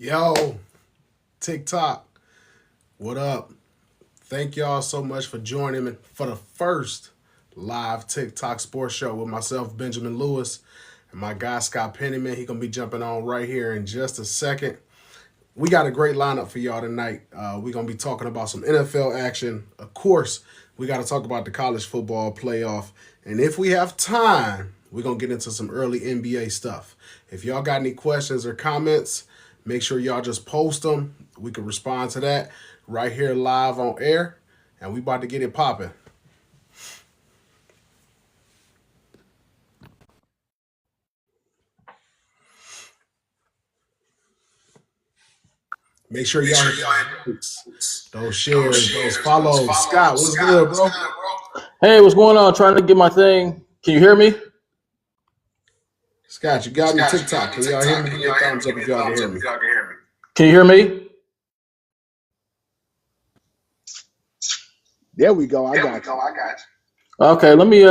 Yo, TikTok, what up? Thank y'all so much for joining me for the first live TikTok sports show with myself, Benjamin Lewis, and my guy, Scott Pennyman. He going to be jumping on right here in just a second. We got a great lineup for y'all tonight. We're going to be talking about some NFL action. Of course, we got to talk about the college football playoff. And if we have time, we're going to get into some early NBA stuff. If y'all got any questions or comments, make sure y'all just post them. We can respond to that right here live on air. And we about to get it popping. Make sure y'all hit those shares, those follows. Scott, what's good, bro? Hey, what's going on? Trying to get my thing. Can you hear me? Scott, you got me TikTok. Can y'all hear me? Give me a thumbs up if y'all can hear me. Can you hear me? There we go. I got you. Okay, let me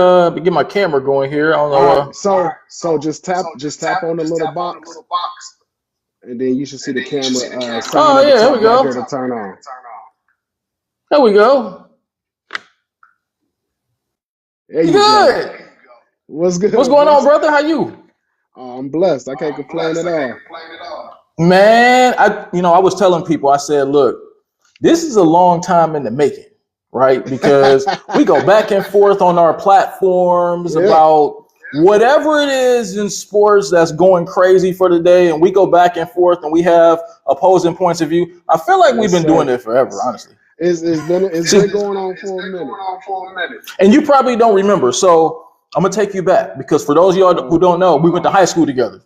get my camera going here. I don't know. All right, so just tap on the little box, and then you should see the camera. Oh yeah, there we go. Right there to turn on. There we go. There you Good. go. What's good? What's going on, brother? How you? I'm blessed. I can't complain at all. Man, I was telling people, I said, look, this is a long time in the making, right? Because we go back and forth on our platforms about whatever it is in sports that's going crazy for the day, and we go back and forth and we have opposing points of view. I feel like we've been doing it forever, honestly. It's been going on for a minute. And you probably don't remember, so I'm gonna take you back because for those of y'all who don't know, we went to high school together.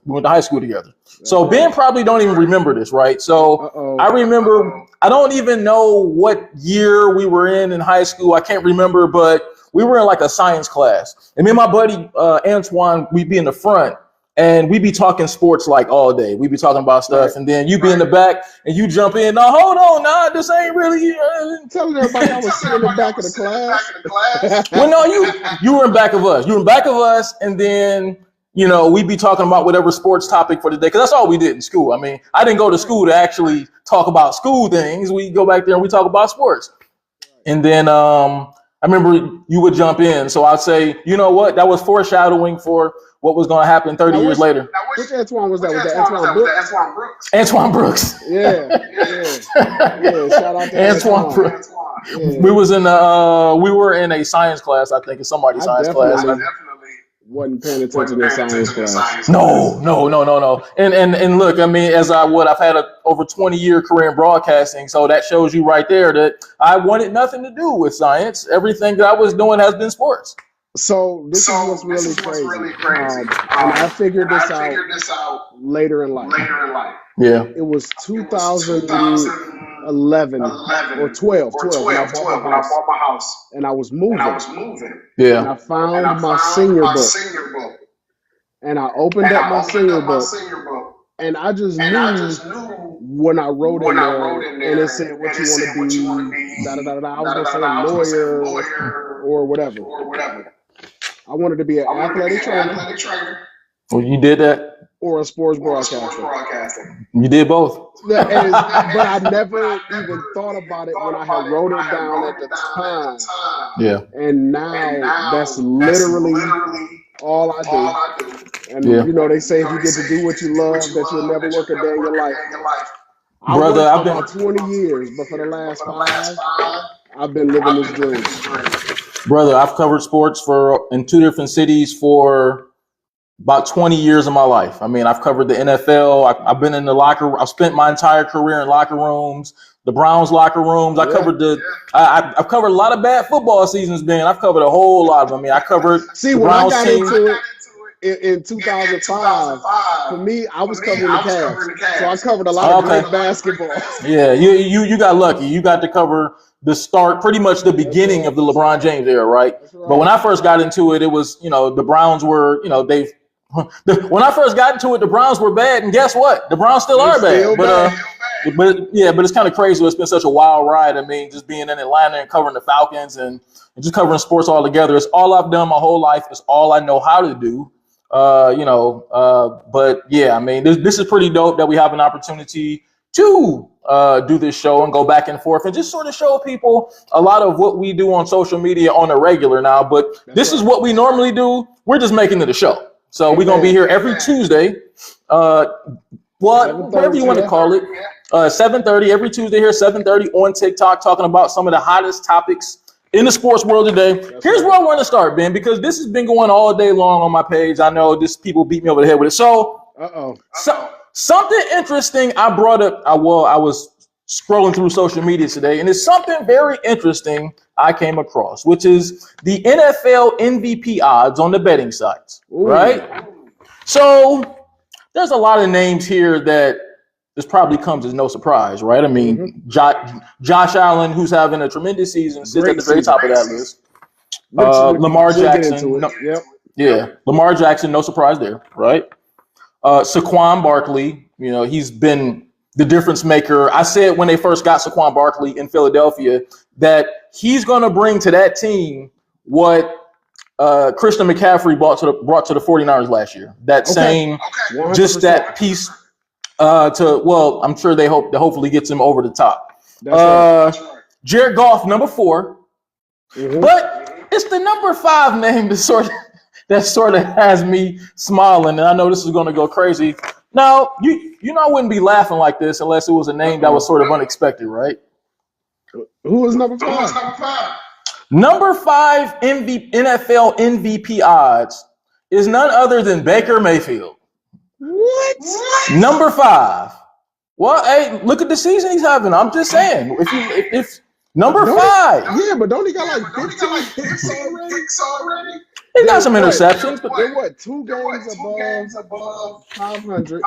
So Ben probably don't even remember this, right? So I remember. I don't even know what year we were in high school. I can't remember, but we were in like a science class, and me and my buddy Antoine, we'd be in the front, and we'd be talking sports like all day. We'd be talking about stuff, and then you'd be in the back, and you jump in. No, hold on, nah, this ain't really. Telling everybody I was sitting in the back of the class. Well, no, you were in back of us. You were in back of us, and then we'd be talking about whatever sports topic for the day, because that's all we did in school. I mean, I didn't go to school to actually talk about school things. We go back there and we talk about sports, and then I remember you would jump in. So I'd say, you know what, that was foreshadowing for what was going to happen 30 years later. Which Antoine was that? Was that Antoine Brooks? Antoine Brooks. Yeah. Shout out to Antoine Brooks. Yeah. We were in a science class, I think, in somebody's science class. Wasn't paying attention to science class. No. And look, I mean, I've had a over 20-year career in broadcasting, so that shows you right there that I wanted nothing to do with science. Everything that I was doing has been sports. So this is what's really crazy. And I figured this out later in life. Yeah. It was 2011 or 12 when I bought my house. And I was moving. Yeah. And I found my senior book. And I opened up my senior book. And I just knew when I wrote in there, and it said what you want to be, I was going to say a lawyer or whatever. I wanted to be an athletic trainer. Well, you did that? Or a sports broadcaster. You did both. But I never even thought about it when I had wrote it down at the time. Yeah. And now that's literally all I do. And they say if you get to do what you love, that you'll never work a day in your life. Brother, I've been about 20 years, but for the last 5, I've been living this dream. Brother, I've covered sports in 2 different cities for about 20 years of my life. I mean, I've covered the NFL. I've been in the locker. I've spent my entire career in locker rooms, the Browns locker rooms. I've covered I've covered a lot of bad football seasons, man. I've covered a whole lot of them. I mean, I covered the Browns team. Into it in 2005, for me, I was covering the Cavs. So I covered a lot of great basketball. Yeah, you got lucky. You got to cover the start, pretty much the beginning of the LeBron James era, right? But when I first got into it, it was, the Browns were, when I first got into it, the Browns were bad, and guess what? The Browns still are bad. But it's kind of crazy. It's been such a wild ride. I mean, just being in Atlanta and covering the Falcons and just covering sports all together. It's all I've done my whole life. It's all I know how to do. But yeah, I mean, this is pretty dope that we have an opportunity to do this show and go back and forth and just sort of show people a lot of what we do on social media on a regular now. But this is what we normally do. We're just making it a show. So we're going to be here every Tuesday. Whatever you want to call it. 7:30 every Tuesday here, 7:30 on TikTok, talking about some of the hottest topics in the sports world today. Here's where I want to start, Ben, because this has been going all day long on my page. I know people beat me over the head with it. So something interesting I brought up. I was scrolling through social media today, and it's something very interesting I came across, which is the NFL MVP odds on the betting sites, right? So there's a lot of names here that this probably comes as no surprise, right? I mean, Josh Allen, who's having a tremendous season, sits at the very top of that list. Lamar Jackson, Lamar Jackson, no surprise there, right? Saquon Barkley, he's been the difference maker. I said when they first got Saquon Barkley in Philadelphia that he's going to bring to that team what Christian McCaffrey brought to the 49ers last year. That same, just that piece. I'm sure they hopefully gets him over the top. Jared Goff, number 4, but it's the number 5 name that sort of has me smiling, and I know this is going to go crazy. Now, I wouldn't be laughing like this unless it was a name that was sort of unexpected, right? Who was number 5? Number 5 NFL MVP odds is none other than Baker Mayfield. What? Number 5. Well, hey, look at the season he's having. I'm just saying. If number 5. Yeah, but don't he got like 15 picks already? He got some interceptions, but they're what? 2 games above 500.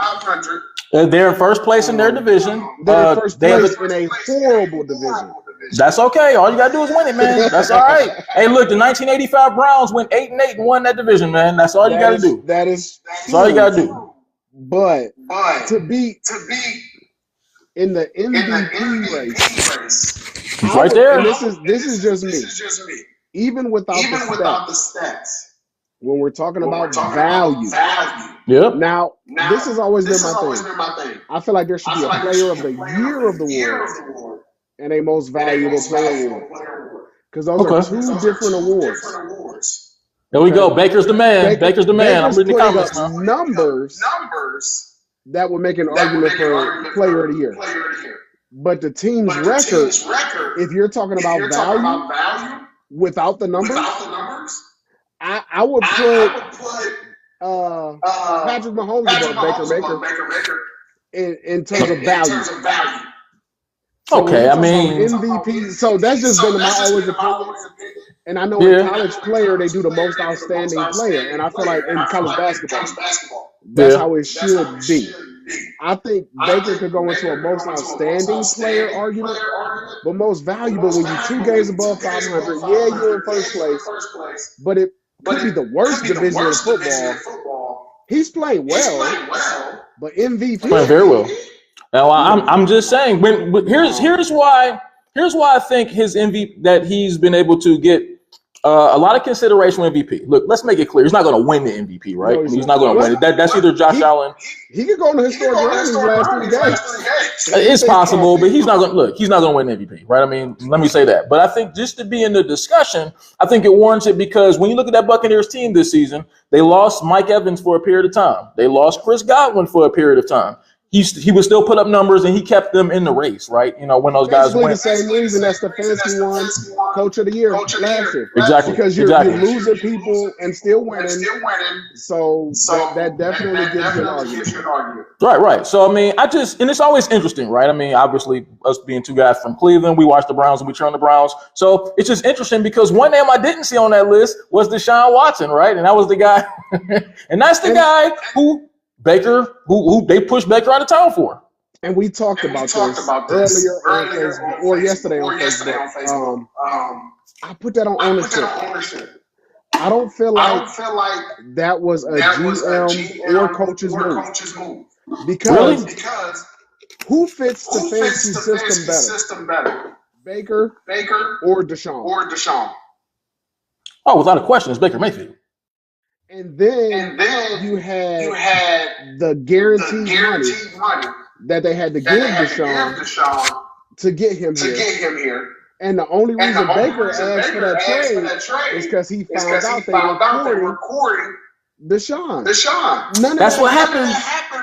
They're in first place in their division. They're in first place in a horrible division. That's okay. All you gotta do is win it, man. That's all right. Hey, look, the 1985 Browns went 8-8 and won that division, man. That's all you gotta do. That's all you gotta do. But to be in the MVP race, right there. This is just me. Even without the stats, when we're talking about value. Yep. Now, this has always been my thing. I feel like there should be a Player of the Year of the award and a Most Valuable Player award, because those are 2 different awards. There we go. Baker's the man. Baker's the man. I'm reading the comments now. Numbers that would make an argument for Player of the Year. But the team's record, if you're talking about value without the numbers, I would put Patrick Mahomes above Baker in terms of value. So okay, I mean MVP. So that's just been my always opinion. And I know in college player they do the most outstanding player, and I feel like in college basketball, that's how it should be. I think Baker could go into a most outstanding player argument, but most valuable when you're 2 games above 500. Yeah, you're in first place, but it could be the worst division in football. He's playing well, but MVP playing very well. Now I'm just saying. Here's why I think his MVP that he's been able to get a lot of consideration with MVP. Look, let's make it clear. He's not going to win the MVP, right? No, he's not going to win it. That's either Josh Allen. He could go on the historic run these last 3 games. It's possible, but he's not going to win MVP, right? I mean, let me say that. But I think just to be in the discussion, I think it warrants it, because when you look at that Buccaneers team this season, they lost Mike Evans for a period of time. They lost Chris Godwin for a period of time. He would still put up numbers, and he kept them in the race, right? When those guys went. The same reason that Stefanski won Coach of the Year last year. Exactly. Because you're losing people and still winning. So that definitely gives you an argument. Right. So, I mean, and it's always interesting, right? I mean, obviously, us being 2 guys from Cleveland, we watch the Browns and we cheer on the Browns. So it's just interesting because one name I didn't see on that list was Deshaun Watson, right? And that was the guy. And that's the guy who they pushed Baker out of town for. And we talked about this earlier on Facebook, or yesterday on Facebook. I put that on ownership. I don't feel like that was a GM or coach's move. Because who fits the fantasy system better? Baker or Deshaun? Oh, without a question, it's Baker Mayfield. And then you had the guaranteed money that they had to give Deshaun to get him here. And the only reason Baker asked for that trade is because he found out they were recording Deshaun. That's what happens.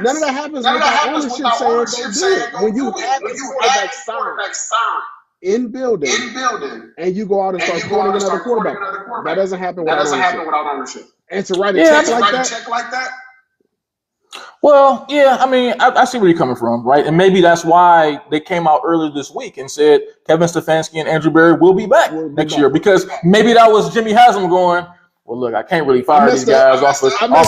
None of that happens without ownership saying don't do it. When you have the quarterback signed in building and you go out and start courting another quarterback, that doesn't happen without ownership. And to write a check like that. Well, yeah, I mean, I see where you're coming from, right? And maybe that's why they came out earlier this week and said Kevin Stefanski and Andrew Berry will be back next year, because maybe that was Jimmy Haslam going, well, look, I can't really fire these guys off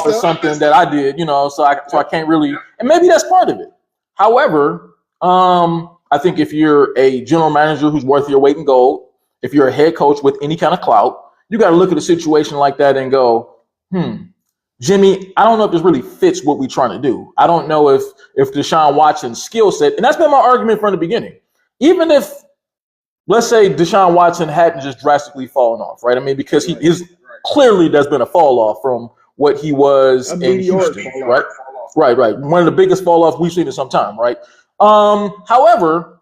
of something that I did, so I can't really, and maybe that's part of it. However, I think if you're a general manager who's worth your weight in gold, if you're a head coach with any kind of clout, you got to look at a situation like that and go, Jimmy, I don't know if this really fits what we're trying to do. I don't know if Deshaun Watson's skill set, and that's been my argument from the beginning. Even if, let's say, Deshaun Watson hadn't just drastically fallen off, right? I mean, because clearly there's been a fall off from what he was in Houston, right? Right. One of the biggest fall offs we've seen in some time, right? However,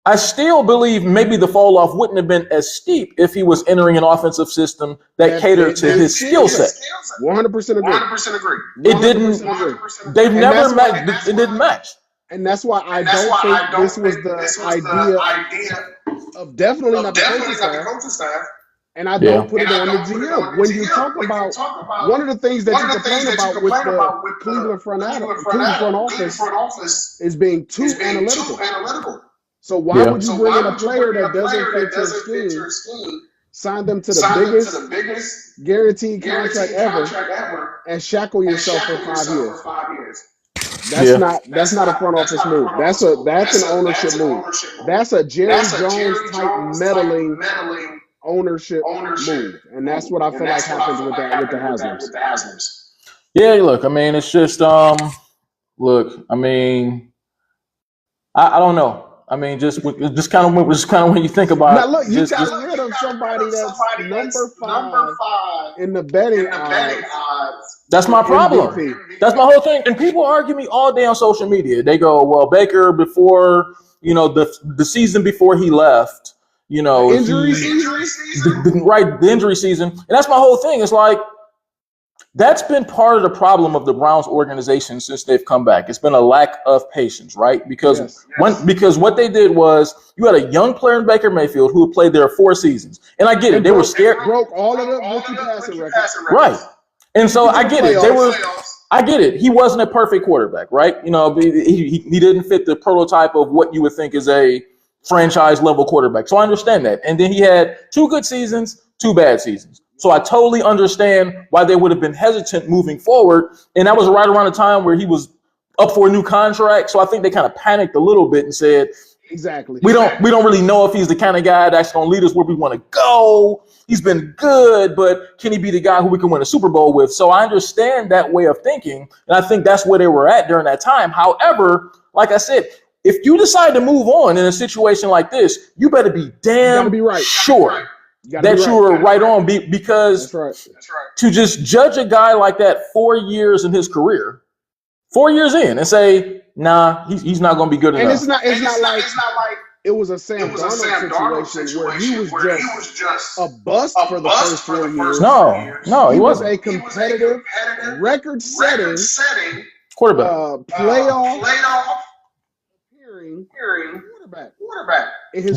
I still believe maybe the fall off wouldn't have been as steep if he was entering an offensive system that catered to his skill set. 100% agree. It didn't. They've never matched. It didn't match. And that's why I don't think this was the idea of definitely not the coaching staff. And I don't put it on the GM. When you talk about one of the things that you complain about with the Cleveland front office is being too analytical. So why would you bring in a player that doesn't fit your scheme, sign them to the biggest guaranteed contract ever, and shackle yourself for 5 years? That's not a front office move. That's an ownership move. That's a Jerry Jones type meddling ownership move, and that's what I feel like happens with the Haslems. Yeah, look, I mean, it's just look, I mean, I don't know. I mean, just kind of when you think about. Now look, you got rid of somebody that's number 5 in the betting odds. That's my problem. MVP. That's my whole thing. And people argue me all day on social media. They go, well, Baker before the season before he left, injury season, the injury season, and that's my whole thing. It's like, that's been part of the problem of the Browns organization since they've come back. It's been a lack of patience, right? Because because what they did was, you had a young player in Baker Mayfield who had played there 4 seasons, and I get it. They were scared. Broke all of the rookie passing records. Right. And so I get it. I get it. He wasn't a perfect quarterback, right? He didn't fit the prototype of what you would think is a franchise level quarterback. So I understand that. And then he had 2 good seasons, 2 bad seasons. So I totally understand why they would have been hesitant moving forward. And that was right around the time where he was up for a new contract. So I think they kind of panicked a little bit and said, exactly, we don't really know if he's the kind of guy that's going to lead us where we want to go. He's been good, but can he be the guy who we can win a Super Bowl with? So I understand that way of thinking. And I think that's where they were at during that time. However, like I said, if you decide to move on in a situation like this, you better be sure that you were right on, because to just judge a guy like that 4 years in his career, 4 years in, and say, nah, he's not going to be good enough. And it's not like it was a Sam Darnold situation where he was just a bust for the first 4 years. No, he was wasn't. a competitive, record-setting quarterback, playoff quarterback in his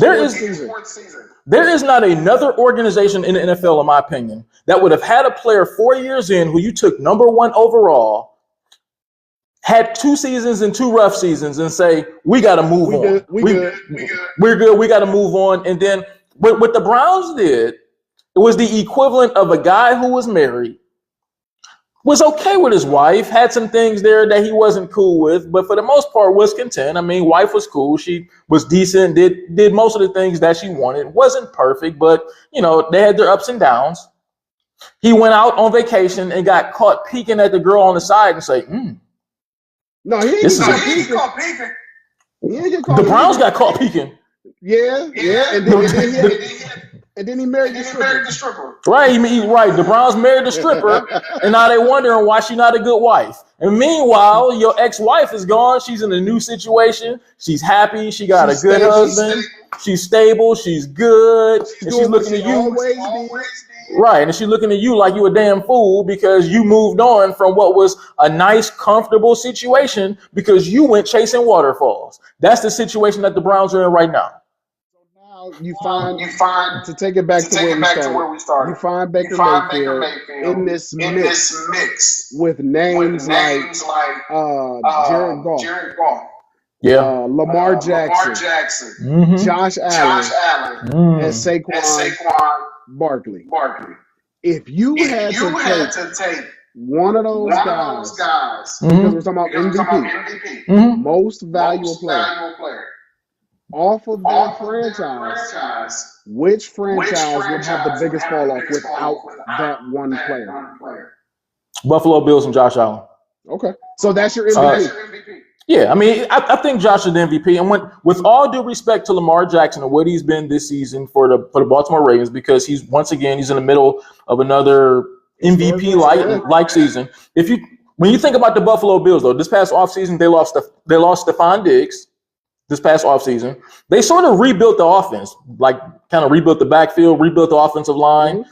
fourth season. There is not another organization in the NFL, in my opinion, that would have had a player 4 years in who you took number 1 overall, had 2 seasons and 2 rough seasons, and say, we got to move on. We're good. We got to move on. And then what the Browns did, it was the equivalent of a guy who was married, was okay with his wife, had some things there that he wasn't cool with, but for the most part was content. I mean, wife was cool. She was decent, did most of the things that she wanted. Wasn't perfect, but, they had their ups and downs. He went out on vacation and got caught peeking at the girl on the side and say, No, he didn't get caught peeking. The Browns got caught peeking. Yeah. And then And then he married the stripper. Right, right. The Browns married the stripper, and now they're wondering why she's not a good wife. And meanwhile, your ex-wife is gone. She's in a new situation. She's happy. She got a good husband. She's stable. She's good. And she's looking at you. Right, and she's looking at you like you a damn fool because you moved on from what was a nice, comfortable situation because you went chasing waterfalls. That's the situation that the Browns are in right now. You find to take it back to where we started. You find Baker Mayfield in this mix with names like Jared Goff, Lamar Jackson, Mm-hmm. Josh Allen, and Saquon Barkley. If you had to take one of those guys, because we're talking about MVP, most valuable player. Off of that franchise, which franchise would have the biggest fall off without that one player? Buffalo Bills and Josh Allen. Okay, so that's your MVP. Yeah, I mean, I think Josh is the MVP. And with all due respect to Lamar Jackson and what he's been this season for the Baltimore Ravens, because he's in the middle of another MVP like season. When you think about the Buffalo Bills, though, this past offseason they lost Stephon Diggs. This past offseason, they sort of rebuilt the offense, like kind of rebuilt the backfield, rebuilt the offensive line.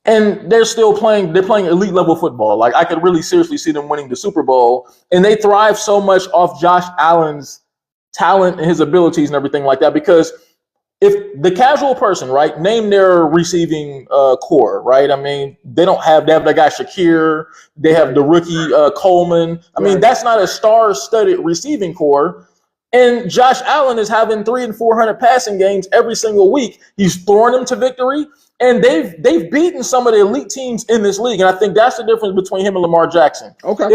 And they're still playing elite level football. Like I could really seriously see them winning the Super Bowl. And they thrive so much off Josh Allen's talent and his abilities and everything like that. Because if the casual person, right, name their receiving core, right? I mean, they have that guy Shakir, they have the rookie Coleman. I mean, that's not a star-studded receiving core. And Josh Allen is having 300 and 400 passing games every single week. He's throwing them to victory, and they've beaten some of the elite teams in this league. And I think that's the difference between him and Lamar Jackson. Okay.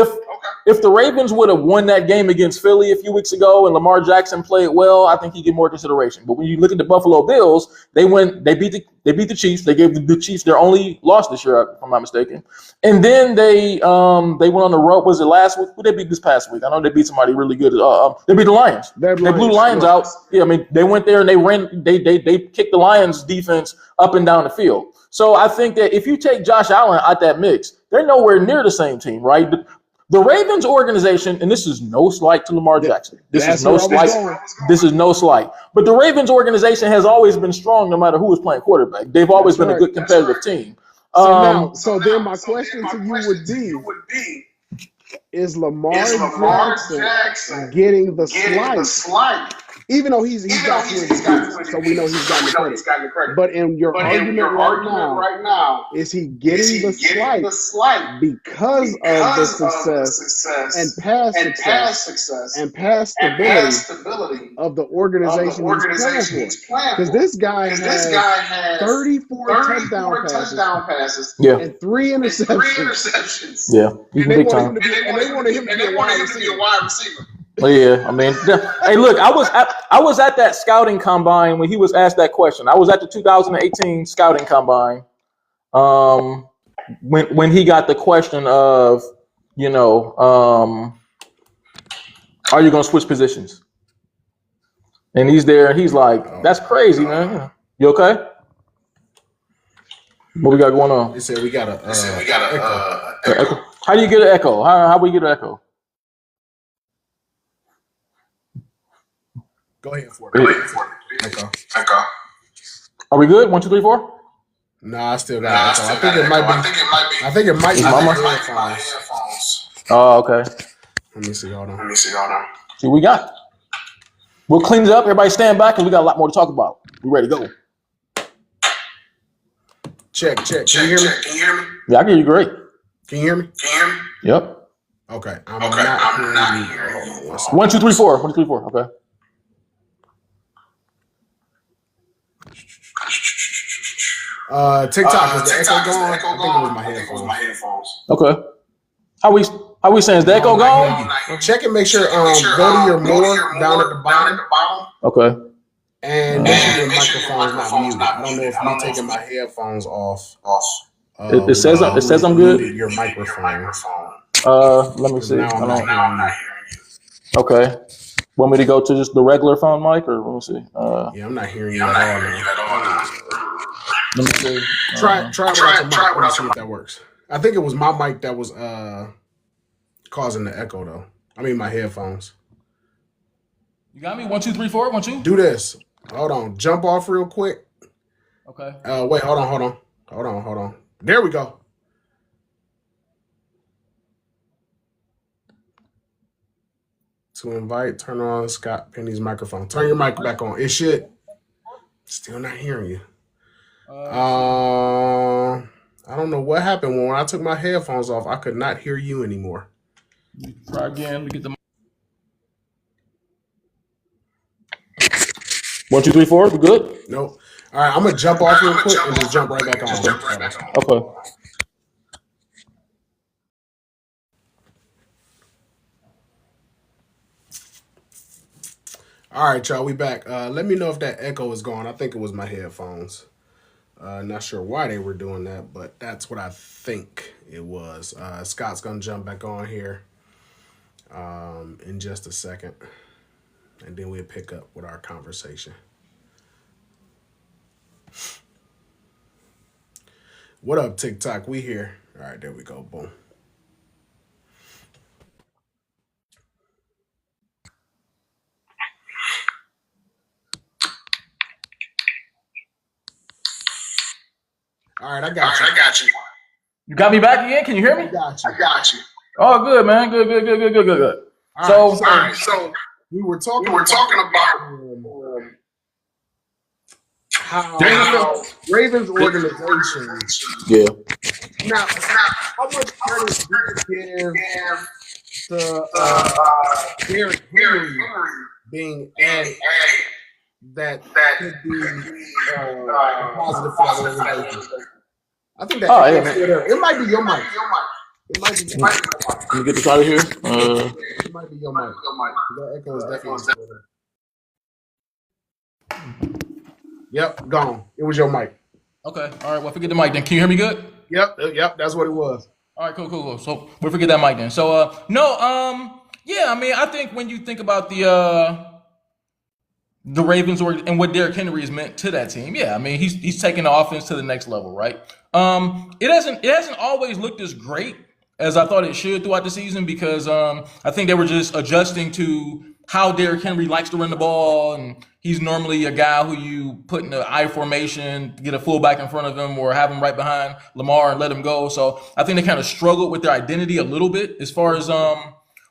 If the Ravens would have won that game against Philly a few weeks ago and Lamar Jackson played well, I think he'd get more consideration. But when you look at the Buffalo Bills, they beat the Chiefs. They gave the Chiefs their only loss this year, if I'm not mistaken. And then they went on the road. Was it last week? Who they beat this past week? I know they beat somebody really good. They beat the Lions. They blew the Lions out. Yeah, I mean they went there and they kicked the Lions defense up and down the field. So I think that if you take Josh Allen out that mix, they're nowhere near the same team, right? The Ravens organization, and this is no slight to Lamar Jackson. This is no slight. But the Ravens organization has always been strong no matter who is playing quarterback. They've always been a good competitive team. So then my question to you would be, is Lamar Jackson getting the slight? Even though he's got to so we know he's gotten the credit. But in your argument right now, is he getting the slight because of the success and past success and past stability of the organization he's playing for? Because this guy has 34 touchdown passes and 3 interceptions. Yeah, and they wanted him to be a wide receiver. Yeah, I mean, hey, look, I was at that scouting combine when he was asked that question. I was at the 2018 scouting combine when he got the question of, are you going to switch positions? And he's there, and he's like, that's crazy, man. You okay? What we got going on? They said we got a echo. How do you get an echo? How we get an echo? Go ahead for it. Echo. Are we good? 1, 2, 3, 4? Nah, I still got echo. I think it might be my headphones. Oh, okay. Let me see. Hold on. See what we got. We'll clean it up. Everybody stand back, and we got a lot more to talk about. We ready to go. Check. Can you hear me? Yeah, I can hear you great. Can you hear me? Yep. Okay. I'm not hearing you. 1, 2, 3, 4. 1, 2, 3, 4. Okay. TikTok, is the echo gone? I think it was my headphones. Okay. How we saying? Is the echo gone? Check and make sure. Go to your more down at the bottom. Okay. And make sure your microphone's not muted. I don't know if I'm taking my headphones off. It says I'm good. Your microphone. Let me see. Now I'm not hearing you. Okay. Want me to go to just the regular phone mic, or let me see? Yeah, I'm not hearing you at all. Let me see. Try without the mic. Let me see if that works. I think it was my mic that was causing the echo, though. I mean, my headphones. You got me? 1, 2, 3, 4. 1, 2. Do this. Hold on. Jump off real quick. Okay. Wait. Hold on. There we go. To invite, turn on Scott Penny's microphone. Turn your mic back on. It should. Still not hearing you. I don't know what happened when I took my headphones off. I could not hear you anymore. Try again. Let me get the. 1, 2, 3, 4. We good? Nope. All right, I'm gonna jump off real quick and just jump right back on. Okay. All right, y'all, we back. Let me know if that echo is gone. I think it was my headphones. Not sure why they were doing that, but that's what I think it was. Scott's gonna jump back on here in just a second, and then we'll pick up with our conversation. What up, TikTok? We here. All right, there we go. Boom. All right, I got you. You got me back again? Can you hear me? I got you. Oh, good, man. Good. All right, so we were talking about how Ravens organization. Yeah. Now, how much credit do you give to Derrick Henry being added that could be positive for the organization? I think that it might be your mic. Let me get this out of here. It might be your mic. That echo is definitely still there. Yep, gone. It was your mic. Okay. All right. Well, forget the mic then. Can you hear me good? Yep. That's what it was. All right. Cool. So we'll forget that mic then. So yeah. I mean, I think when you think about the Ravens and what Derrick Henry has meant to that team, yeah. I mean, he's taking the offense to the next level, right? It hasn't always looked as great as I thought it should throughout the season because I think they were just adjusting to how Derrick Henry likes to run the ball, and he's normally a guy who you put in the I formation, get a fullback in front of him, or have him right behind Lamar and let him go. So I think they kind of struggled with their identity a little bit as far as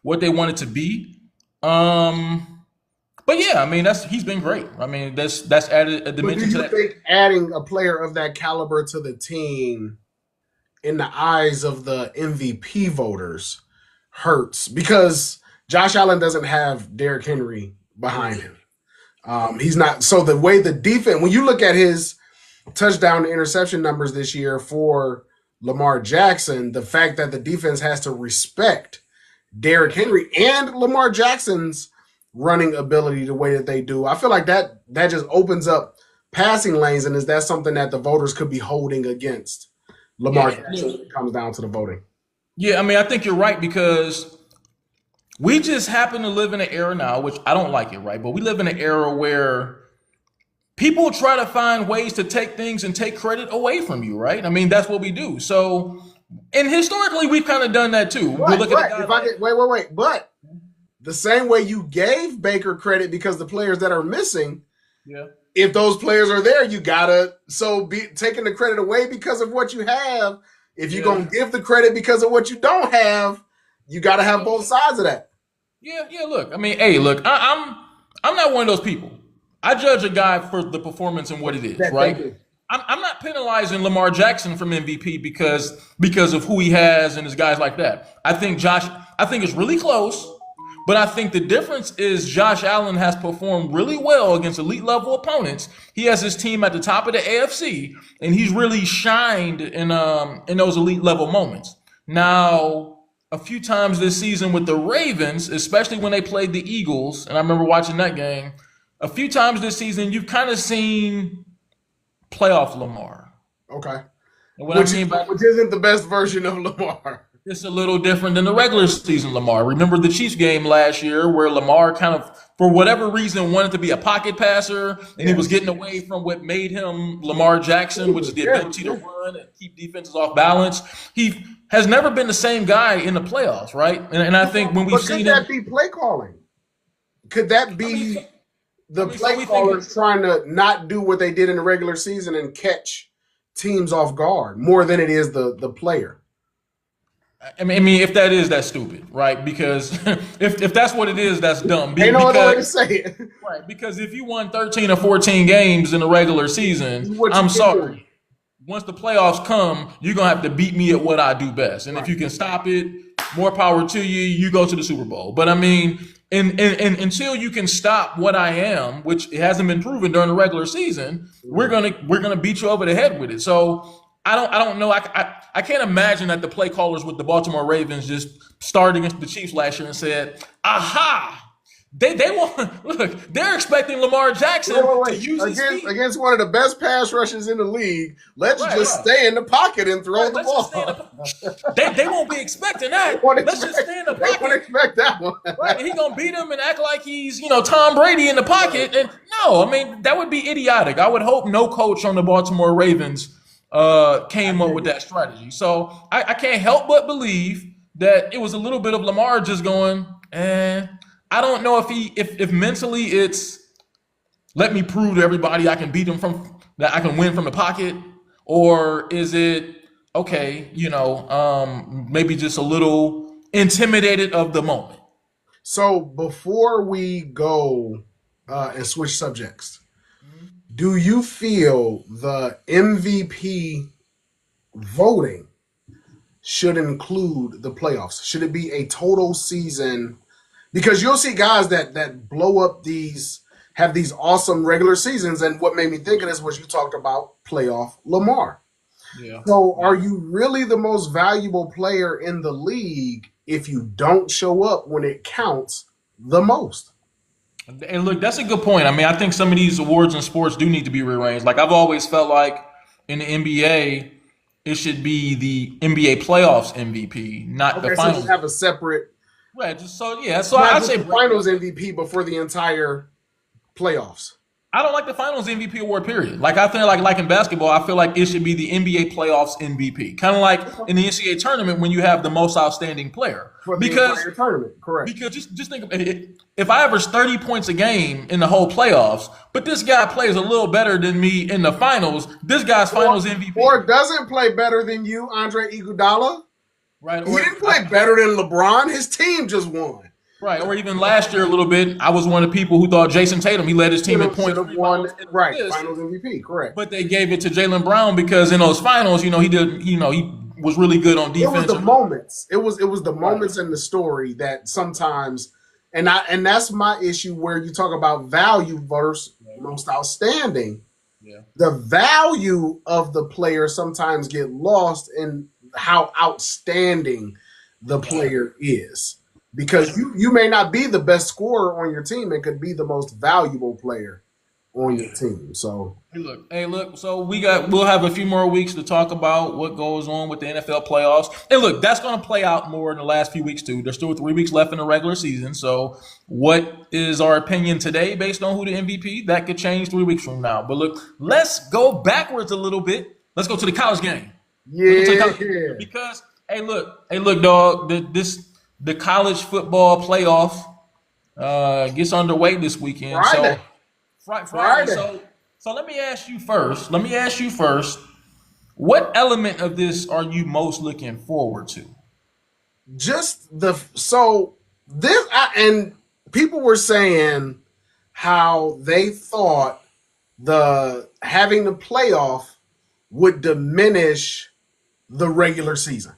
what they wanted to be. But yeah, I mean he's been great. I mean that's added a dimension to that. Do you think adding a player of that caliber to the team, in the eyes of the MVP voters, hurts? Because Josh Allen doesn't have Derrick Henry behind him. He's not. So the way the defense, when you look at his touchdown to interception numbers this year for Lamar Jackson, the fact that the defense has to respect Derrick Henry and Lamar Jackson's running ability the way that they do, I feel like that just opens up passing lanes. And is that something that the voters could be holding against Lamar Jackson when it comes down to the voting? Yeah, I mean, I think you're right because we just happen to live in an era now, which I don't like it, right? But we live in an era where people try to find ways to take things and take credit away from you, right? I mean, that's what we do. So, and historically, we've kind of done that too. Right, wait. But the same way you gave Baker credit because the players that are missing, if those players are there, you gotta be taking the credit away because of what you have. If you're gonna give the credit because of what you don't have, you gotta have both sides of that. Yeah. Look, I mean, hey, look, I'm not one of those people. I judge a guy for the performance and what it is, right? I'm not penalizing Lamar Jackson from MVP because of who he has and his guys like that. I think it's really close. But I think the difference is Josh Allen has performed really well against elite level opponents. He has his team at the top of the AFC, and he's really shined in those elite level moments. Now, a few times this season with the Ravens, especially when they played the Eagles, and I remember watching that game, a few times this season you've kind of seen playoff Lamar. Okay. Which isn't the best version of Lamar. It's a little different than the regular season Lamar. Remember the Chiefs game last year where Lamar kind of for whatever reason, wanted to be a pocket passer, and he was Yes. getting away from what made him Lamar Jackson, which is the ability to run and keep defenses off balance. He has never been the same guy in the playoffs, right? And I think when we've But seen could him, that be play calling? Could that be the so play we callers think, trying to not do what they did in the regular season and catch teams off guard more than it is the player? I mean, if that is, that's stupid, right? Because if that's what it is, that's dumb. Ain't no other way to Because say it. right, because if you won 13 or 14 games in the regular season, What you I'm been doing. sorry. Once the playoffs come, you're gonna have to beat me at what I do best. And if you can stop it, more power to you. You go to the Super Bowl. But I mean, and until you can stop what I am, which it hasn't been proven during the regular season, we're gonna beat you over the head with it. So I don't know. I can't imagine that the play callers with the Baltimore Ravens just started against the Chiefs last year and said, "Aha." They want look. They're expecting Lamar Jackson to use his feet Against one of the best pass rushes in the league. Let's just stay in the pocket and throw the ball. They won't be expecting that. Let's just stay in the They won't pocket. expect that one. Right, he gonna beat him and act like he's Tom Brady in the pocket. And no, I mean that would be idiotic. I would hope no coach on the Baltimore Ravens came up with that strategy. So I can't help but believe that it was a little bit of Lamar just going, I don't know if mentally it's let me prove to everybody I can beat them that I can win from the pocket, or is it okay, maybe just a little intimidated of the moment. So before we go and switch subjects, do you feel the MVP voting should include the playoffs? Should it be a total season? Because you'll see guys that blow up have these awesome regular seasons, and what made me think of this was you talked about playoff Lamar. Yeah. So are you really the most valuable player in the league if you don't show up when it counts the most? And look, that's a good point. I mean, I think some of these awards in sports do need to be rearranged. Like I've always felt like in the NBA, it should be the NBA playoffs MVP, not the finals. So you have a separate, right? So I'd say finals MVP, but for the entire playoffs. I don't like the finals MVP award, period. Like I feel like in basketball, I feel like it should be the NBA playoffs MVP. Kind of like in the NCAA tournament when you have the most outstanding player. For the entire tournament, correct. Because just think of it, if I average 30 points a game in the whole playoffs, but this guy plays a little better than me in the finals, this guy's finals MVP. Or doesn't play better than you, Andre Iguodala. Right. He didn't play better than LeBron. His team just won. Right, or even last year a little bit, I was one of the people who thought Jason Tatum, he led his team in points. Won, right, finals MVP, correct. But they gave it to Jaylen Brown because in those finals, he was really good on defense. It was the moments. It was the moments in the story that sometimes, and that's my issue where you talk about value versus most outstanding. Yeah. The value of the player sometimes get lost in how outstanding the player is. Because you may not be the best scorer on your team and could be the most valuable player on your team. So hey look. So we'll have a few more weeks to talk about what goes on with the NFL playoffs. And look, that's going to play out more in the last few weeks too. There's still 3 weeks left in the regular season. So what is our opinion today based on who the MVP? That could change 3 weeks from now. But look, let's go backwards a little bit. Let's go to the college game. Yeah. Because hey look, dog. The college football playoff gets underway this weekend. Friday. So Friday. So let me ask you first. What element of this are you most looking forward to? And people were saying how they thought having the playoff would diminish the regular season.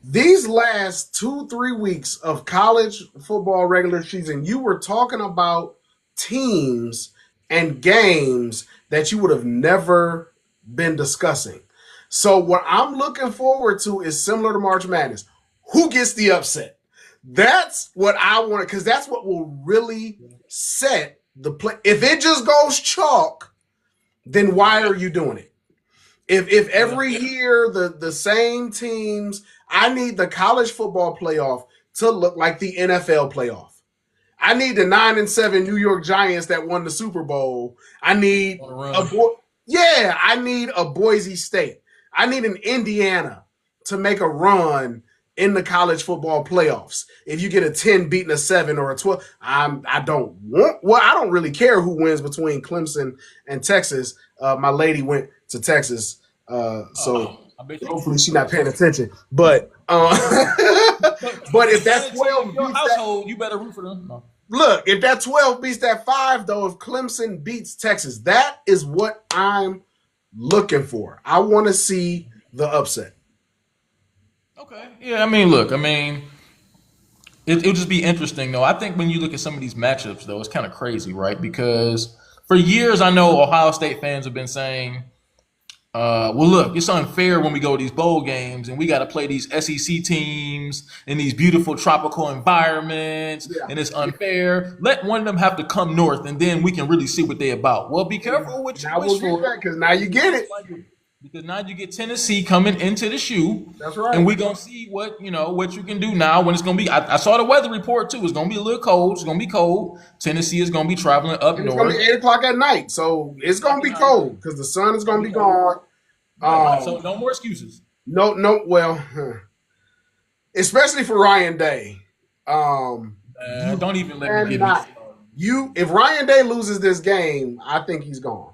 These last 2-3 weeks of college football regular season, you were talking about teams and games that you would have never been discussing. So what I'm looking forward to is similar to March Madness. Who gets the upset? That's what I want, because that's what will really set the play. If it just goes chalk, then why are you doing it? If every year the same teams, I need the college football playoff to look like the NFL playoff. I need the 9-7 New York Giants that won the Super Bowl. I need I need a Boise State. I need an Indiana to make a run in the college football playoffs. If you get a 10 beating a 7 or a 12, I don't really care who wins between Clemson and Texas. My lady went to Texas, so hopefully she's not paying attention. But but if that 12 your household, you better root for them. No. Look, if that 12 beats that 5, though, if Clemson beats Texas, that is what I'm looking for. I want to see the upset. Okay. Yeah, I mean, look, it'll just be interesting, though. I think when you look at some of these matchups, though, it's kind of crazy, right? Because for years, I know Ohio State fans have been saying, well, look, it's unfair when we go to these bowl games and we got to play these SEC teams in these beautiful tropical environments, and it's unfair. Let one of them have to come north, and then we can really see what they're about. Well, be careful what you wish for, because now you get it. Because now you get Tennessee coming into the shoe. That's right. And we're gonna see what you can do now when it's gonna be. I saw the weather report too. It's gonna be a little cold. It's gonna be cold. Tennessee is gonna be traveling up north. It's gonna be 8:00 at night, so it's gonna be cold because the sun is gonna be gone. So no more excuses. No. Well, especially for Ryan Day. Don't even let me get it. If Ryan Day loses this game, I think he's gone.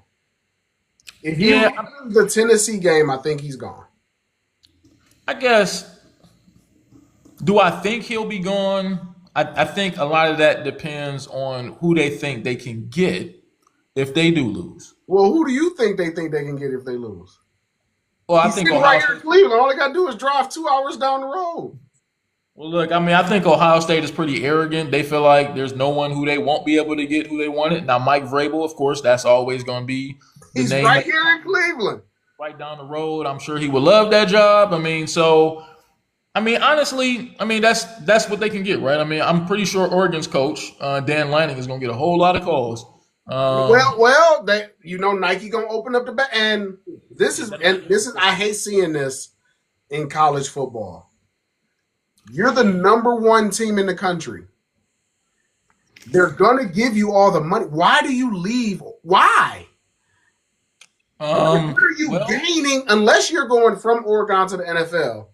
If he loses the Tennessee game, I think he's gone. I guess. Do I think he'll be gone? I think a lot of that depends on who they think they can get if they do lose. Well, who do you think they can get if they lose? Well, I think Ohio right here in Cleveland. All they got to do is drive 2 hours down the road. Well, look, I think Ohio State is pretty arrogant. They feel like there's no one who they won't be able to get who they wanted. Now, Mike Vrabel, of course, that's always going to be the He's name. Right here in Cleveland. Right down the road. I'm sure he would love that job. Honestly, that's what they can get, right? I'm pretty sure Oregon's coach, Dan Lanning, is going to get a whole lot of calls. Nike gonna open up the back, and this is I hate seeing this in college football. You're the number 1 team in the country. They're gonna give you all the money. Why do you leave? Why? What are you gaining unless you're going from Oregon to the NFL?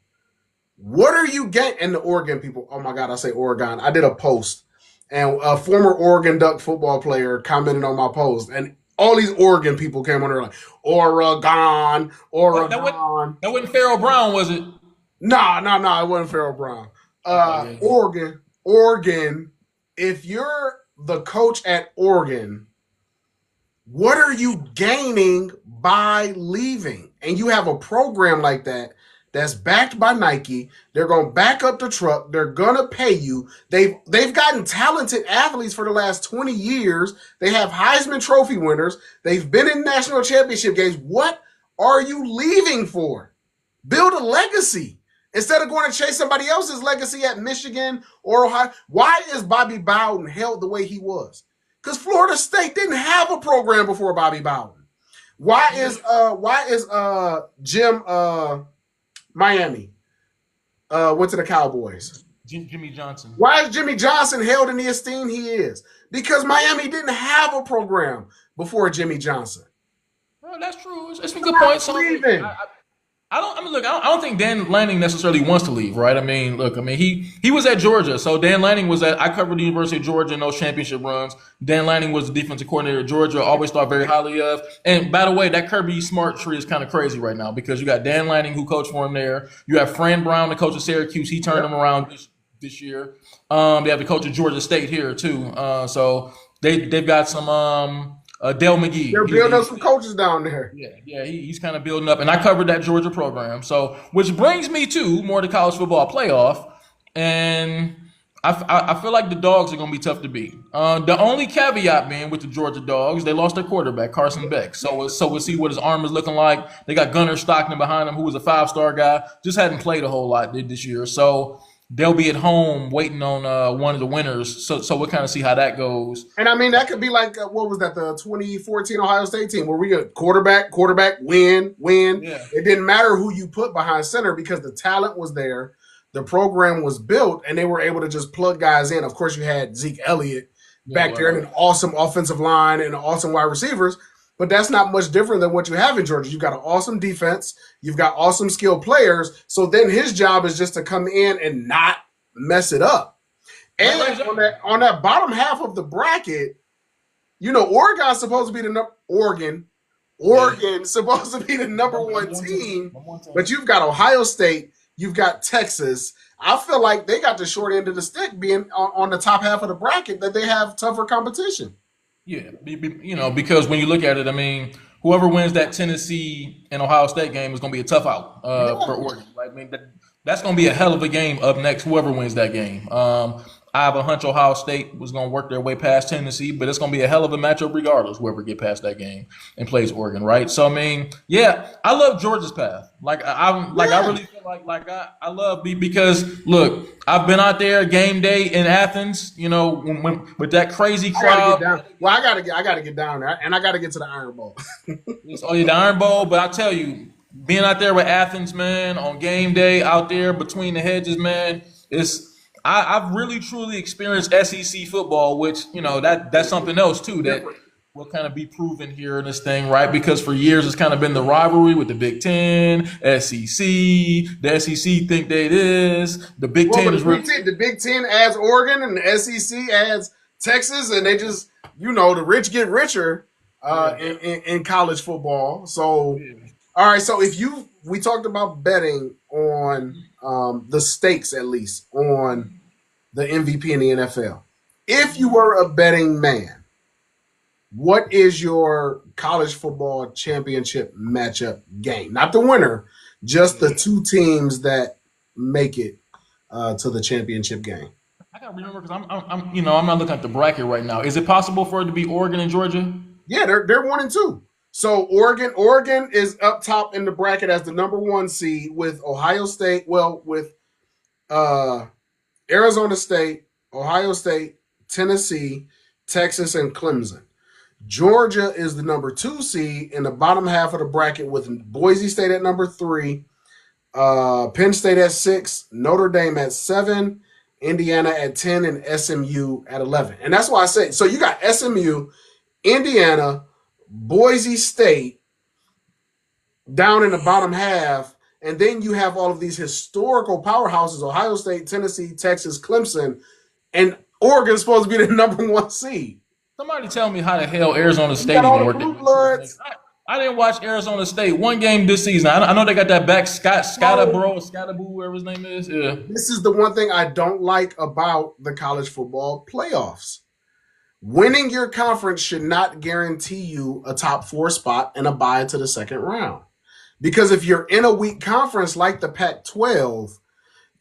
What are you gaining? And the Oregon people, oh my God, I say Oregon. I did a post. And a former Oregon Duck football player commented on my post, and all these Oregon people came on there like, Oregon. That wasn't Farrell Brown, was it? No, it wasn't Farrell Brown. Oregon, if you're the coach at Oregon, what are you gaining by leaving? And you have a program like that that's backed by Nike. They're going to back up the truck. They're going to pay you. They've gotten talented athletes for the last 20 years. They have Heisman Trophy winners. They've been in national championship games. What are you leaving for? Build a legacy instead of going to chase somebody else's legacy at Michigan or Ohio. Why is Bobby Bowden held the way he was? Because Florida State didn't have a program before Bobby Bowden. Why is Jim Miami went to the Cowboys? Jimmy Johnson. Why is Jimmy Johnson held in the esteem he is? Because Miami didn't have a program before Jimmy Johnson. Well, that's true. It's a good point. I don't think Dan Lanning necessarily wants to leave, right? He was at Georgia. So Dan Lanning I covered the University of Georgia in those championship runs. Dan Lanning was the defensive coordinator at Georgia, always thought very highly of. And by the way, that Kirby Smart tree is kind of crazy right now because you got Dan Lanning who coached for him there. You have Fran Brown, the coach of Syracuse. He turned him around this year. They have the coach of Georgia State here too. So they've got some Dale McGee. They're building up some coaches down there. Yeah, he's kind of building up. And I covered that Georgia program. So, which brings me to more the college football playoff. And I feel like the Dogs are going to be tough to beat. The only caveat being with the Georgia Dogs, they lost their quarterback, Carson Beck. So we'll see what his arm is looking like. They got Gunnar Stockton behind him, who was a 5-star guy. Just hadn't played a whole lot this year. So they'll be at home waiting on one of the winners. So we'll kind of see how that goes. And that could be like, what was that, the 2014 Ohio State team where we got quarterback, win. Yeah. It didn't matter who you put behind center because the talent was there. the program was built, and they were able to just plug guys in. Of course, you had Zeke Elliott back there and an awesome offensive line and awesome wide receivers. But that's not much different than what you have in Georgia. You've got an awesome defense. You've got awesome skilled players. So then his job is just to come in and not mess it up. And on that bottom half of the bracket, Oregon's supposed to be Oregon's supposed to be the number one team. But you've got Ohio State. You've got Texas. I feel like they got the short end of the stick being on the top half of the bracket, that they have tougher competition. Yeah, because when you look at it, I mean, whoever wins that Tennessee and Ohio State game is going to be a tough out for Oregon. Like, I mean, that's going to be a hell of a game up next, whoever wins that game. I have a hunch Ohio State was going to work their way past Tennessee, but it's going to be a hell of a matchup regardless, whoever get past that game and plays Oregon, right? So, I mean, yeah, I love Georgia's path. I really feel like I love because, look, I've been out there game day in Athens, when with that crazy crowd. I gotta get down there, and I gotta get to the Iron Bowl. The Iron Bowl, but I tell you, being out there with Athens, man, on game day, out there between the hedges, man, I've really truly experienced SEC football, which that's something else too that will kind of be proven here in this thing, right? Because for years it's kind of been the rivalry with the Big Ten, SEC. The SEC think they is the Big Ten is the Big Ten adds Oregon and the SEC adds Texas, and they just the rich get richer in college football. So. All right, so we talked about betting on the stakes, at least, on the MVP in the NFL. If you were a betting man, what is your college football championship matchup game? Not the winner, just the two teams that make it to the championship game. I gotta remember because I'm not looking at the bracket right now. Is it possible for it to be Oregon and Georgia? Yeah, they're 1-2. So Oregon is up top in the bracket as the number one seed with Ohio State. Well, with Arizona State, Ohio State, Tennessee, Texas, and Clemson. Georgia is the number 2 seed in the bottom half of the bracket with Boise State at number 3, Penn State at 6, Notre Dame at 7, Indiana at 10, and SMU at 11. And that's why I say, so you got SMU, Indiana, Boise State down in the bottom half, and then you have all of these historical powerhouses: Ohio State, Tennessee, Texas, Clemson, and Oregon's supposed to be the number 1 seed. Somebody tell me how the hell Arizona State even worked. I didn't watch Arizona State one game this season. I know they got that back Scottaboo, whatever his name is. Yeah. This is the one thing I don't like about the college football playoffs. Winning your conference should not guarantee you a top 4 spot and a bye to the second round. Because if you're in a weak conference like the Pac-12,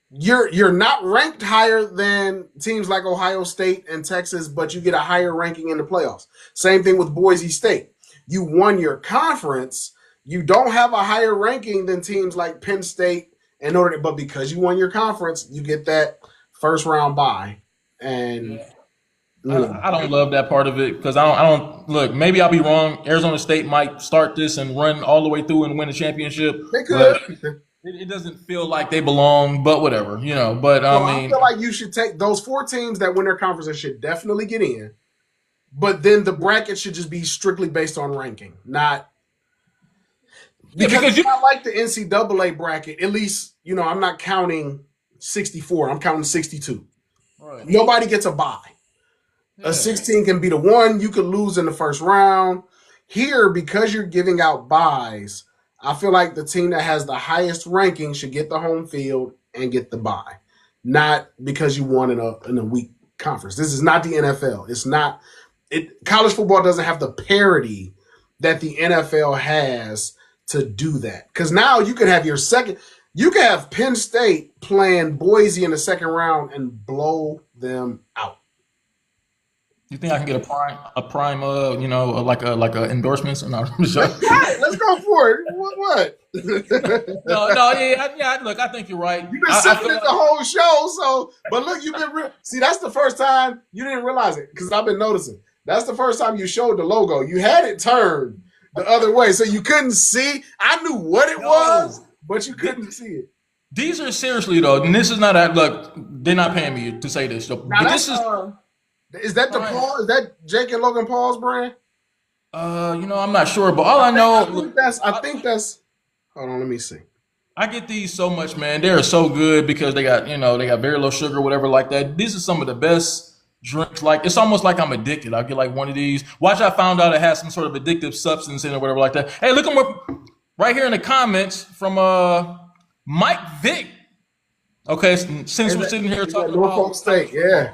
you're not ranked higher than teams like Ohio State and Texas, but you get a higher ranking in the playoffs. Same thing with Boise State. You won your conference, you don't have a higher ranking than teams like Penn State and Notre Dame, but because you won your conference, you get that first round bye. And I don't love that part of it because I don't look. Maybe I'll be wrong. Arizona State might start this and run all the way through and win a championship. They could. It doesn't feel like they belong, but whatever, But I feel like you should take those 4 teams that win their conferences should definitely get in, but then the bracket should just be strictly based on ranking, not because it's not like the NCAA bracket. At least I'm not counting 64. I'm counting 62. Right. Nobody gets a bye. A 16 can be the 1 you could lose in the first round. Here, because you're giving out buys, I feel like the team that has the highest ranking should get the home field and get the bye, not because you won in a weak conference. This is not the NFL. It's not. College football doesn't have the parity that the NFL has to do that. Because now you can have you can have Penn State playing Boise in the second round and blow them out. You think I can get a prime, like a endorsements? No, let's go for it. What? yeah. Look, I think you're right. You've been sipping it the whole show, but look, you've been see. That's the first time you didn't realize it because I've been noticing. That's the first time you showed the logo. You had it turned the other way, so you couldn't see. I knew what it was, but you couldn't see it. These are seriously though, and this is not a look. They're not paying me to say this, Now but this is that prime. DePaul? Is that Jake and Logan Paul's brand? I'm not sure, but all I know, I think that's. Hold on, let me see. I get these so much, man. They are so good because they got very low sugar, whatever like that. These are some of the best drinks. Like it's almost like I'm addicted. I'll get like one of these. Watch, I found out it has some sort of addictive substance in it or whatever like that. Hey, look at what right here in the comments from Mike Vick. Okay, since we're sitting here talking Norfolk about State, yeah.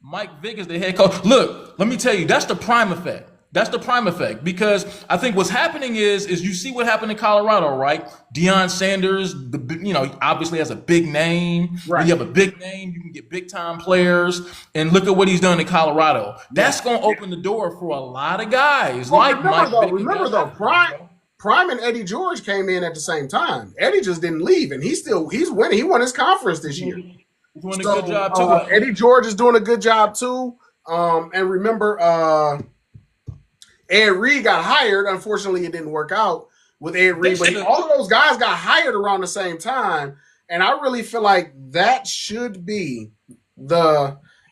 Mike Vick is the head coach. Look, let me tell you, that's the prime effect. That's the prime effect because I think what's happening is you see what happened in Colorado, right? Deion Sanders, obviously has a big name. Right. When you have a big name, you can get big time players. And look at what he's done in Colorado. That's going to open the door for a lot of guys like Mike Vick. Remember though, Prime and Eddie George came in at the same time. Eddie just didn't leave, and he's winning. He won his conference this year. He's doing a good job too. Eddie George is doing a good job too. And remember, Ed Reed got hired. Unfortunately, it didn't work out with Ed Reed. But all of those guys got hired around the same time. And I really feel like that should be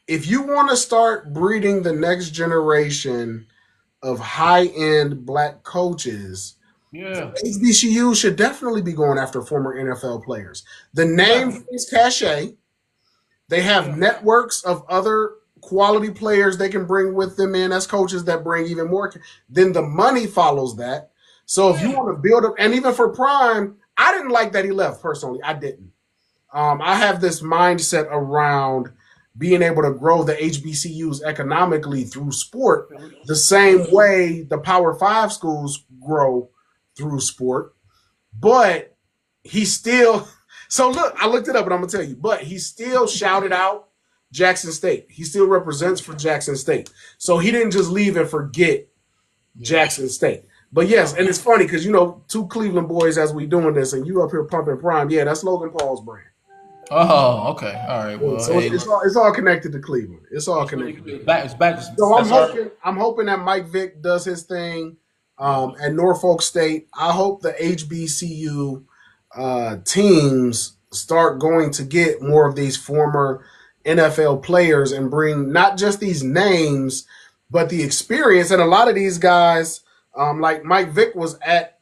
if you want to start breeding the next generation of high-end black coaches, HBCU should definitely be going after former NFL players. The name is cachet. They have networks of other quality players they can bring with them in as coaches that bring even more. Then the money follows that. So if you want to build up, and even for Prime, I didn't like that he left personally. I didn't. I have this mindset around being able to grow the HBCUs economically through sport the same way the Power 5 schools grow through sport. But he still – so look, I looked it up and I'm going to tell you. But he still shouted out Jackson State. He still represents for Jackson State. So he didn't just leave and forget Jackson State. But yes, and it's funny because, two Cleveland boys as we doing this and you up here pumping Prime. Yeah, that's Logan Paul's brand. Oh, okay. All right. Well, so it's all connected to Cleveland. It's all connected. It's back. So I'm hoping that Mike Vick does his thing at Norfolk State. I hope the HBCU teams start going to get more of these former NFL players and bring not just these names, but the experience. And a lot of these guys, like Mike Vick was at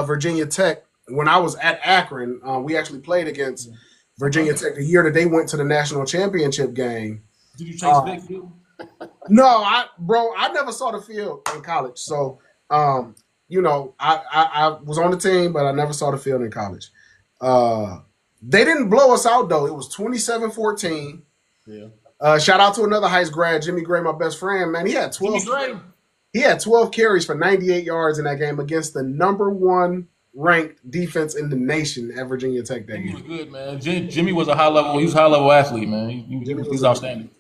Virginia Tech when I was at Akron. We actually played against Virginia Tech the year that they went to the national championship game. Did you chase Vick? No, I never saw the field in college. So, I was on the team, but I never saw the field in college. They didn't blow us out, though. It was 27-14. Yeah. Shout out to another Heights grad, Jimmy Gray, my best friend. Man, he had 12. He had 12 carries for 98 yards in that game against the number one ranked defense in the nation at Virginia Tech that Jimmy year. was good, man. Jimmy was a high level athlete, man. He's outstanding.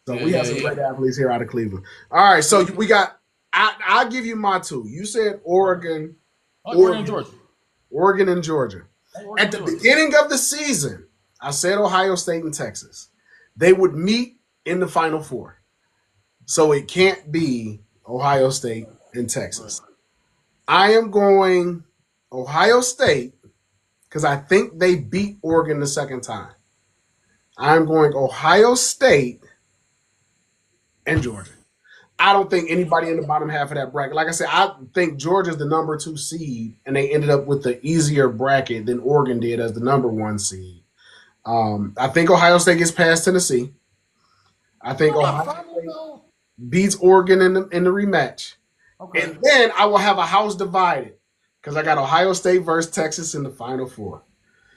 So we have some great athletes here out of Cleveland. All right, so we got. I'll give you my two. You said Oregon, and Georgia. Oregon and Georgia. At the beginning of the season, I said Ohio State and Texas. They would meet in the Final Four. So it can't be Ohio State and Texas. I am going Ohio State because I think they beat Oregon the second time. I'm going Ohio State and Georgia. I don't think anybody in the bottom half of that bracket. Like I said, I think Georgia's the number 2 seed, and they ended up with the easier bracket than Oregon did as the number 1 seed. I think Ohio State gets past Tennessee. I think Ohio State beats Oregon in the rematch. Okay. And then I will have a house divided because I got Ohio State versus Texas in the Final Four.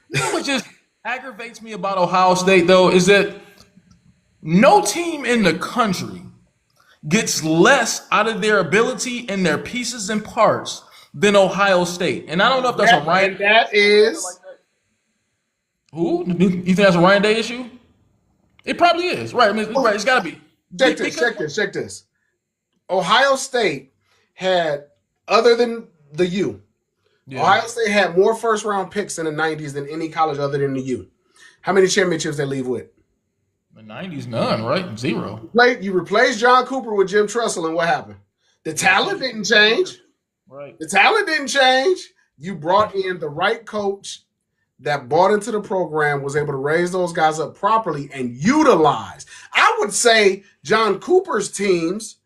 What just aggravates me about Ohio State, though, is that no team in the country gets less out of their ability and their pieces and parts than Ohio State. And I don't know if that's a Ryan. That is. Who? You think that's a Ryan Day issue? It probably is. Right. I mean, right. It's got to be. Check this. Ohio State had, other than the U, Ohio State had more first-round picks in the 90s than any college other than the U. How many championships they leave with? The 90s, none, right? 0. You replaced John Cooper with Jim Tressel, and what happened? The talent didn't change. Right. The talent didn't change. You brought in the right coach that bought into the program was able to raise those guys up properly and utilize. I would say John Cooper's teams,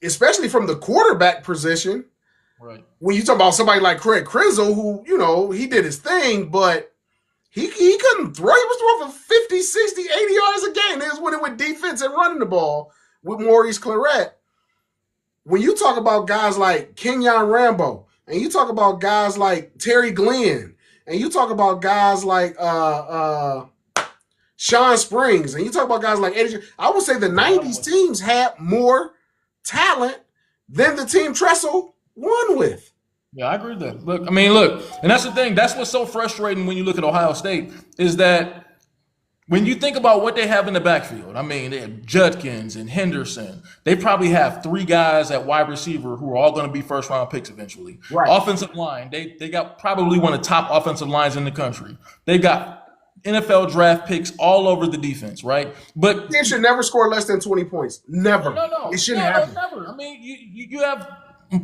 especially from the quarterback position, right. When you talk about somebody like Craig Krizzle, who, he did his thing, but he couldn't throw. He was throwing for 50, 60, 80 yards a game. They was winning with defense and running the ball with Maurice Claret. When you talk about guys like Kenyon Rambo, and you talk about guys like Terry Glenn, and you talk about guys like Sean Springs, and you talk about guys like Eddie, I would say the 90s teams had more talent than the team Tressel won with. Yeah, I agree with that. Look, and that's the thing. That's what's so frustrating when you look at Ohio State is that when you think about what they have in the backfield, they have Judkins and Henderson. They probably have 3 guys at wide receiver who are all going to be first-round picks eventually. Right. Offensive line, they got probably one of the top offensive lines in the country. They got NFL draft picks all over the defense, right? But they should never score less than 20 points. Never. No. It shouldn't happen. Never. You have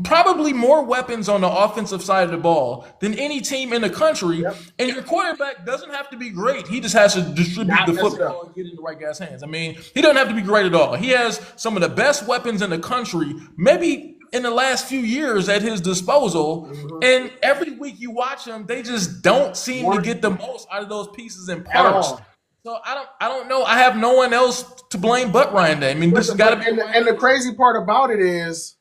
probably more weapons on the offensive side of the ball than any team in the country. Yep. And your quarterback doesn't have to be great. He just has to distribute the football and get in the right guy's hands. He doesn't have to be great at all. He has some of the best weapons in the country, maybe in the last few years at his disposal. Mm-hmm. And every week you watch him, they just don't seem to get the most out of those pieces and parts. So I don't know. I have no one else to blame but Ryan Day. This has got to be. And the crazy part about it is,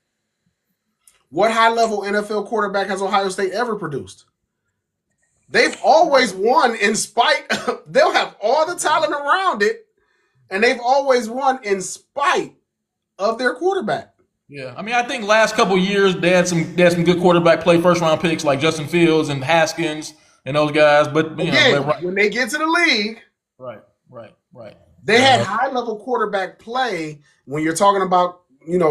what high-level NFL quarterback has Ohio State ever produced? They've always won in spite of, they'll have all the talent around it, and they've always won in spite of their quarterback. Yeah, I think last couple of years they had some good quarterback play, first-round picks like Justin Fields and Haskins and those guys. But when they get to the league, right. They had high-level quarterback play when you're talking about,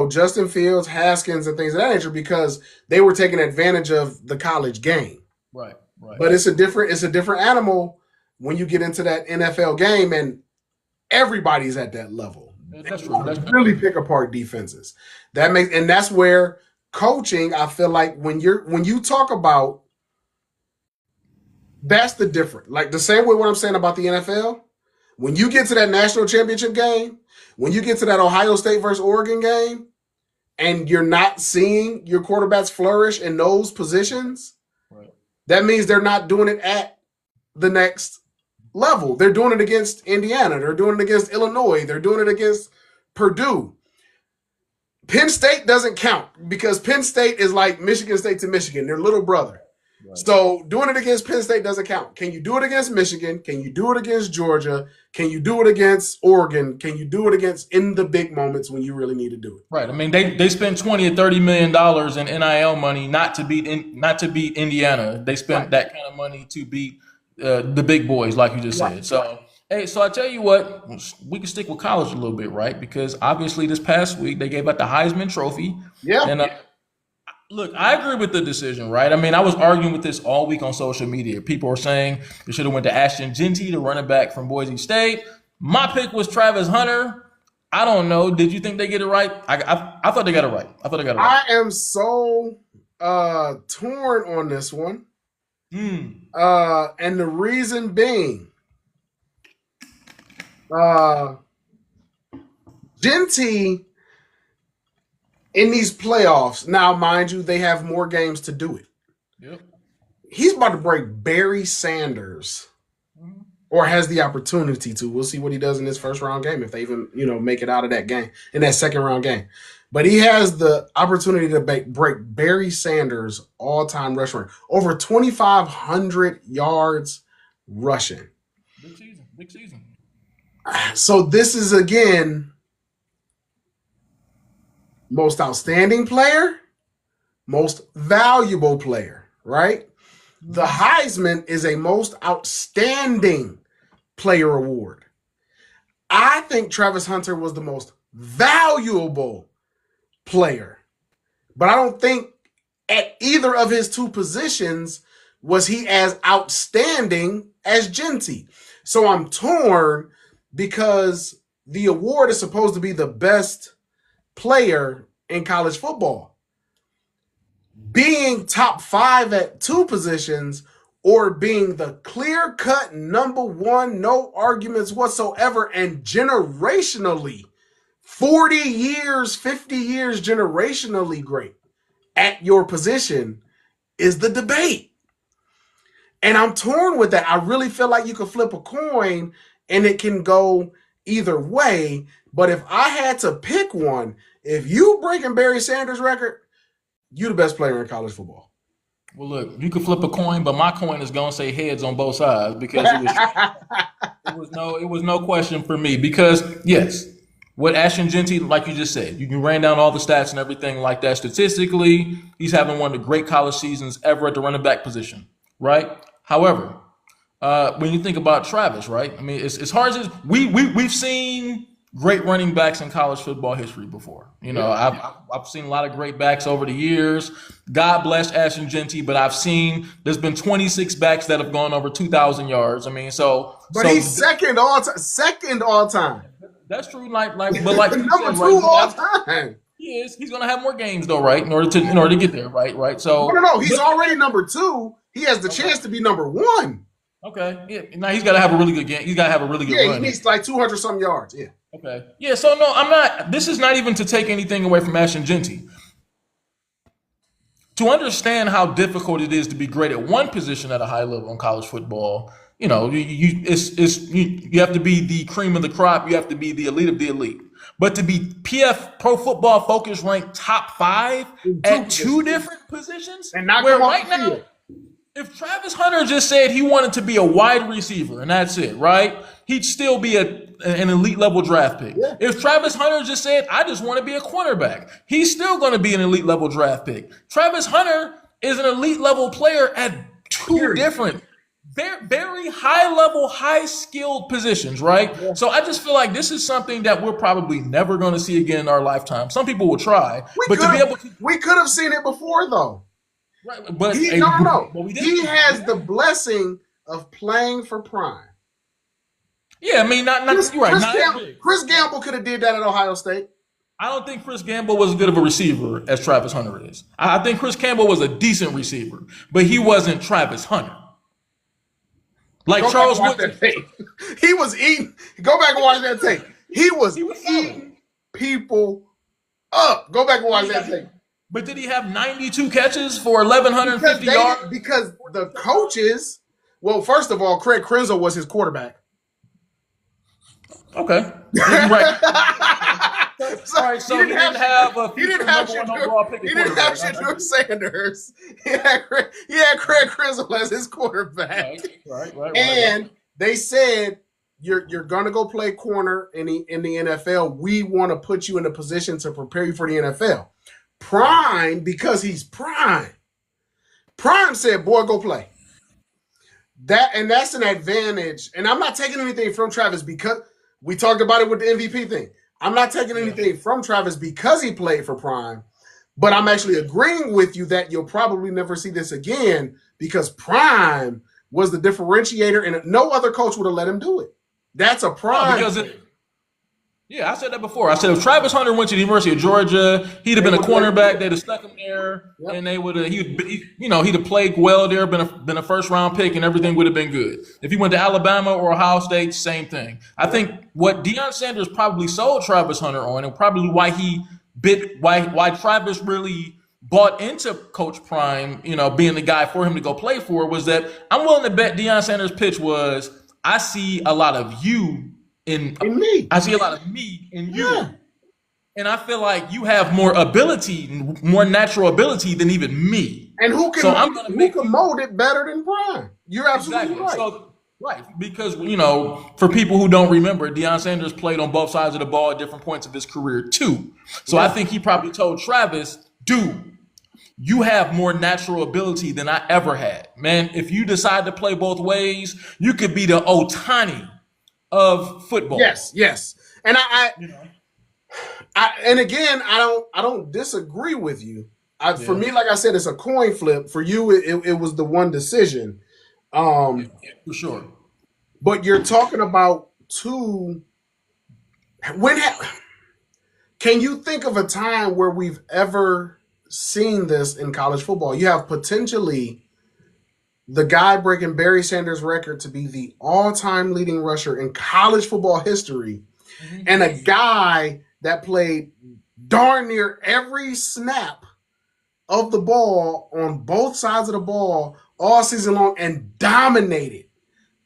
Justin Fields, Haskins, and things of that nature, because they were taking advantage of the college game. Right. But it's a different animal when you get into that NFL game, and everybody's at that level. That's true. Really pick apart defenses. And that's where coaching, I feel like when you talk about, that's the difference. Like the same way what I'm saying about the NFL, when you get to that national championship game, when you get to that Ohio State versus Oregon game, and you're not seeing your quarterbacks flourish in those positions, right, that means they're not doing it at the next level. They're doing it against Indiana. They're doing it against Illinois. They're doing it against Purdue. Penn State doesn't count because Penn State is like Michigan State to Michigan. They're little brother. Right. So doing it against Penn State doesn't count. Can you do it against Michigan? Can you do it against Georgia? Can you do it against Oregon? Can you do it against in the big moments when you really need to do it? Right. They spent $20 or $30 million in NIL money not to beat Indiana. They spent that kind of money to beat the big boys, like you just said. So I tell you what, we can stick with college a little bit, right? Because obviously this past week they gave out the Heisman Trophy. Yeah. And look, I agree with the decision, right? I was arguing with this all week on social media. People were saying they should have went to Ashton Genty, the running back from Boise State. My pick was Travis Hunter. I don't know. Did you think they get it right? I thought they got it right. I am so torn on this one. And the reason being, Genty in these playoffs, now mind you, they have more games to do it. Yep. He's about to break Barry Sanders, or has the opportunity to. We'll see what he does in this first round game if they even, make it out of that game, in that second round game. But he has the opportunity to break Barry Sanders' all-time rush rate, over 2,500 yards rushing. Big season. So this is, again, most outstanding player, most valuable player, right? The Heisman is a most outstanding player award. I think Travis Hunter was the most valuable player, but I don't think at either of his two positions was he as outstanding as Genty. So I'm torn because the award is supposed to be the best player in college football. Being top 5 at two positions or being the clear-cut number one, no arguments whatsoever, and generationally, 40 years, 50 years generationally great at your position is the debate. And I'm torn with that. I really feel like you could flip a coin and it can go either way. But if I had to pick one, if you breaking Barry Sanders' record, you the best player in college football. Well, look, you could flip a coin, but my coin is gonna say heads on both sides because it was no question for me. Because yes, what Ashton Genty, like you just said, you ran down all the stats and everything like that. Statistically, he's having one of the great college seasons ever at the running back position, right? However, when you think about Travis, right? I mean, it's hard as we've seen great running backs in college football history before. You know, I've seen a lot of great backs over the years. God bless Ashton Genty, but there's been 26 backs that have gone over 2,000 yards. I mean, but he's second all time. That's true. But like number two all time. He is. He's going to have more games though, right? In order to get there, right. So no. He's already number two. He has the chance to be number one. Okay. Yeah. Now he's got to have a really good game. He's got to have a really good run. Yeah, he needs like 200 some yards. Yeah. Okay. Yeah. So no, I'm not. This is not even to take anything away from Ashton Genty. To understand how difficult it is to be great at one position at a high level in college football, you know, you have to be the cream of the crop. You have to be the elite of the elite. But to be PF Pro Football Focus ranked top 5 at two different positions, and not where right now, if Travis Hunter just said he wanted to be a wide receiver and that's it, right? He'd still be an elite level draft pick. Yeah. If Travis Hunter just said, I just want to be a cornerback, he's still going to be an elite level draft pick. Travis Hunter is an elite level player at two different, very high level, high skilled positions, right? Yeah. So I just feel like this is something that we're probably never going to see again in our lifetime. Some people will try, we could have seen it before though. Right, but he has the blessing of playing for Prime. Yeah, I mean, Chris Gamble could have did that at Ohio State. I don't think Chris Gamble was as good of a receiver as Travis Hunter is. I think Chris Campbell was a decent receiver, but he wasn't Travis Hunter. Like Charles Woodson. He was eating. Go back and watch that tape. He was eating people up. Go back and watch that tape. But did he have 92 catches for 1,150 yards? Because the coaches, well, first of all, Craig Krenzel was his quarterback. Okay. Right. So he didn't have Shadur Sanders. He had Craig Krenzel as his quarterback. Right. They said, you're going to go play corner in the NFL. We want to put you in a position to prepare you for the NFL. Prime, because he's Prime said, boy, go play. That's an advantage. And I'm not taking anything from Travis because we talked about it with the MVP thing. I'm not taking anything from Travis because he played for Prime, but I'm actually agreeing with you that you'll probably never see this again because Prime was the differentiator and no other coach would have let him do it. That's a Prime. I said that before. I said if Travis Hunter went to the University of Georgia, he'd have been a cornerback. They'd have stuck him there, and they would have. He'd have played well there, been a first round pick, and everything would have been good. If he went to Alabama or Ohio State, same thing. I think what Deion Sanders probably sold Travis Hunter on, and probably why Travis really bought into Coach Prime, being the guy for him to go play for, was that I'm willing to bet Deion Sanders' pitch was, I see a lot of you. In me. I see a lot of me in you. Yeah. And I feel like you have more ability, more natural ability than even me. And who can mold it better than Brian? You're absolutely right. Right. Because, for people who don't remember, Deion Sanders played on both sides of the ball at different points of his career too. So I think he probably told Travis, dude, you have more natural ability than I ever had. Man, if you decide to play both ways, you could be the Ohtani of football. Yes. And I don't disagree with you. For me, like I said, it's a coin flip. For you, it was the one decision. For sure. But you're talking about two. Can you think of a time where we've ever seen this in college football? You have potentially the guy breaking Barry Sanders' record to be the all-time leading rusher in college football history, and a guy that played darn near every snap of the ball on both sides of the ball all season long and dominated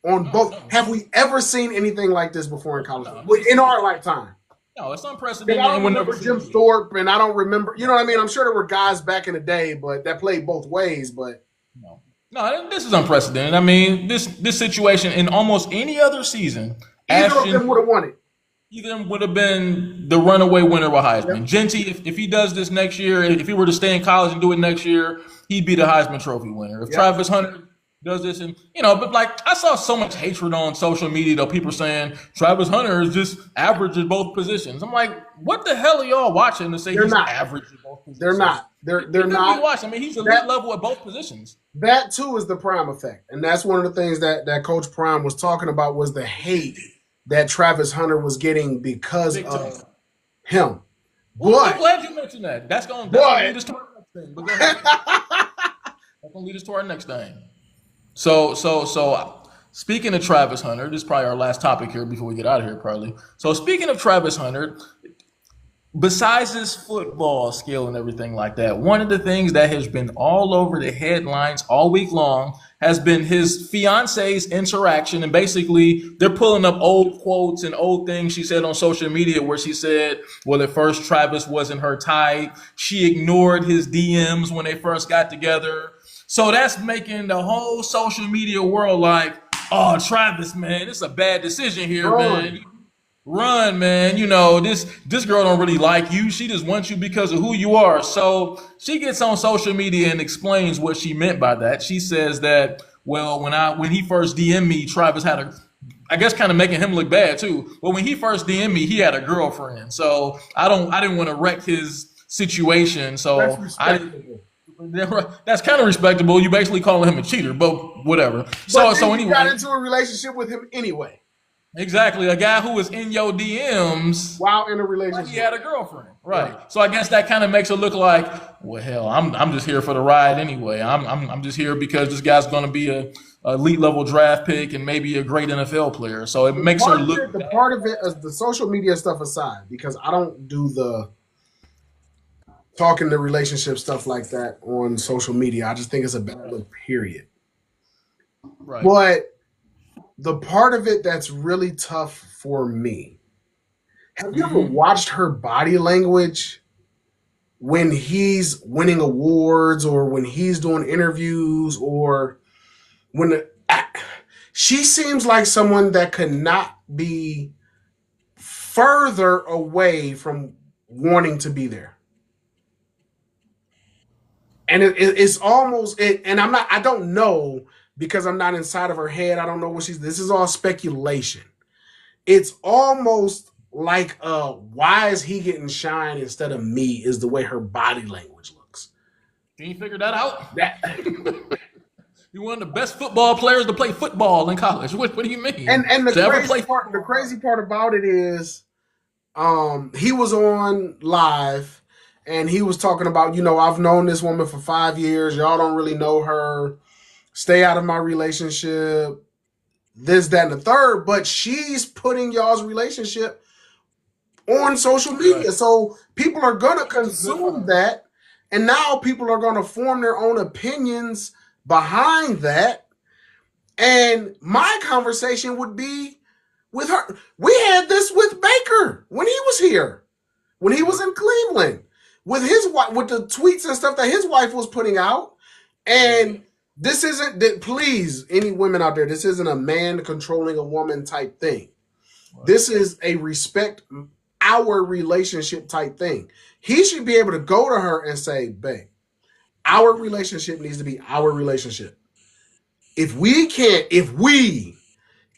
on both. Have we ever seen anything like this before in college football? In our lifetime? No, it's And unprecedented. I don't remember Jim Thorpe, and I don't remember, you know what I mean? I'm sure there were guys back in the day, but that played both ways. But no, this is unprecedented. I mean, this situation in almost any other season, either of them would have won it. Either would have been the runaway winner with Heisman. Yep. Genty, if he does this next year, if he were to stay in college and do it next year, he'd be the Heisman Trophy winner. If Travis Hunter does this, and but like I saw so much hatred on social media, though, people saying Travis Hunter is just average at both positions. I'm like, what the hell are y'all watching to say he's average at both positions? They're not. They're not. Watching. I mean, he's elite level at both positions. That too is the Prime effect, and that's one of the things that Coach Prime was talking about was the hate that Travis Hunter was getting because of him. Well, I'm glad you mentioned that. That's going to lead us to our next thing. But go ahead. That's going to lead us to our next thing. So speaking of Travis Hunter, this is probably our last topic here before we get out of here, probably. So speaking of Travis Hunter, besides his football skill and everything like that, one of the things that has been all over the headlines all week long has been his fiance's interaction. And basically, they're pulling up old quotes and old things she said on social media where she said, well, at first, Travis wasn't her type. She ignored his DMs when they first got together. So that's making the whole social media world like, oh, Travis, man, it's a bad decision here, man. Run, man. This girl don't really like you. She just wants you because of who you are. So she gets on social media and explains what she meant by that. She says that, well, when he first DM'd me, Travis had I guess kind of making him look bad too. But when he first DM'd me, he had a girlfriend. So I didn't want to wreck his situation. So that's kind of respectable. You basically calling him a cheater, but whatever. But so anyway, you got into a relationship with him anyway. Exactly, a guy who was in your DMs while in a relationship. He had a girlfriend, right? So I guess that kind of makes it look like, well, hell, I'm just here for the ride anyway. I'm just here because this guy's going to be a elite level draft pick and maybe a great NFL player. So it makes her look. The part of it is the social media stuff aside, because I don't do the talking to relationship stuff like that on social media. I just think it's a bad look, period. Right. But the part of it that's really tough for me, have you ever watched her body language when he's winning awards or when he's doing interviews or she seems like someone that could not be further away from wanting to be there. And it's almost it, and I don't know because I'm not inside of her head. I don't know what this is all speculation. It's almost like why is he getting shine instead of me is the way her body language looks. Can you figure that out? You're one of the best football players to play football in college. What do you mean? And the crazy part about it is he was on live and he was talking about, I've known this woman for 5 years. Y'all don't really know her. Stay out of my relationship. This, that, and the third. But she's putting y'all's relationship on social media. Right. So people are going to consume that. And now people are going to form their own opinions behind that. And my conversation would be with her. We had this with Baker when he was here, when he was in Cleveland, with his wife, with the tweets and stuff that his wife was putting out. And this isn't, please, any women out there, this isn't a man controlling a woman type thing. Right. This is a respect our relationship type thing. He should be able to go to her and say, babe, our relationship needs to be our relationship. If we can't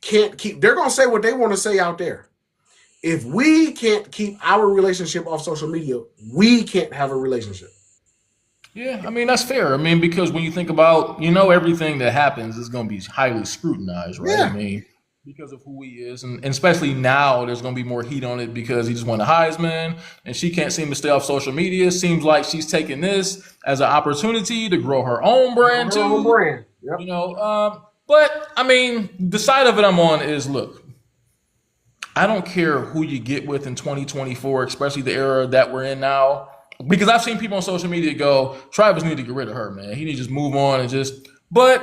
keep, they're going to say what they want to say out there. If we can't keep our relationship off social media, we can't have a relationship. Yeah, I mean, that's fair. I mean, because when you think about, everything that happens is going to be highly scrutinized, right? Yeah. I mean, because of who he is, and especially now, there's going to be more heat on it because he just won a Heisman, and she can't seem to stay off social media. Seems like she's taking this as an opportunity to grow her own brand Her own too. brand. Yep. But I mean, the side of it I'm on is look. I don't care who you get with in 2024, especially the era that we're in now. Because I've seen people on social media go, Travis need to get rid of her, man. He need to just move on and just. But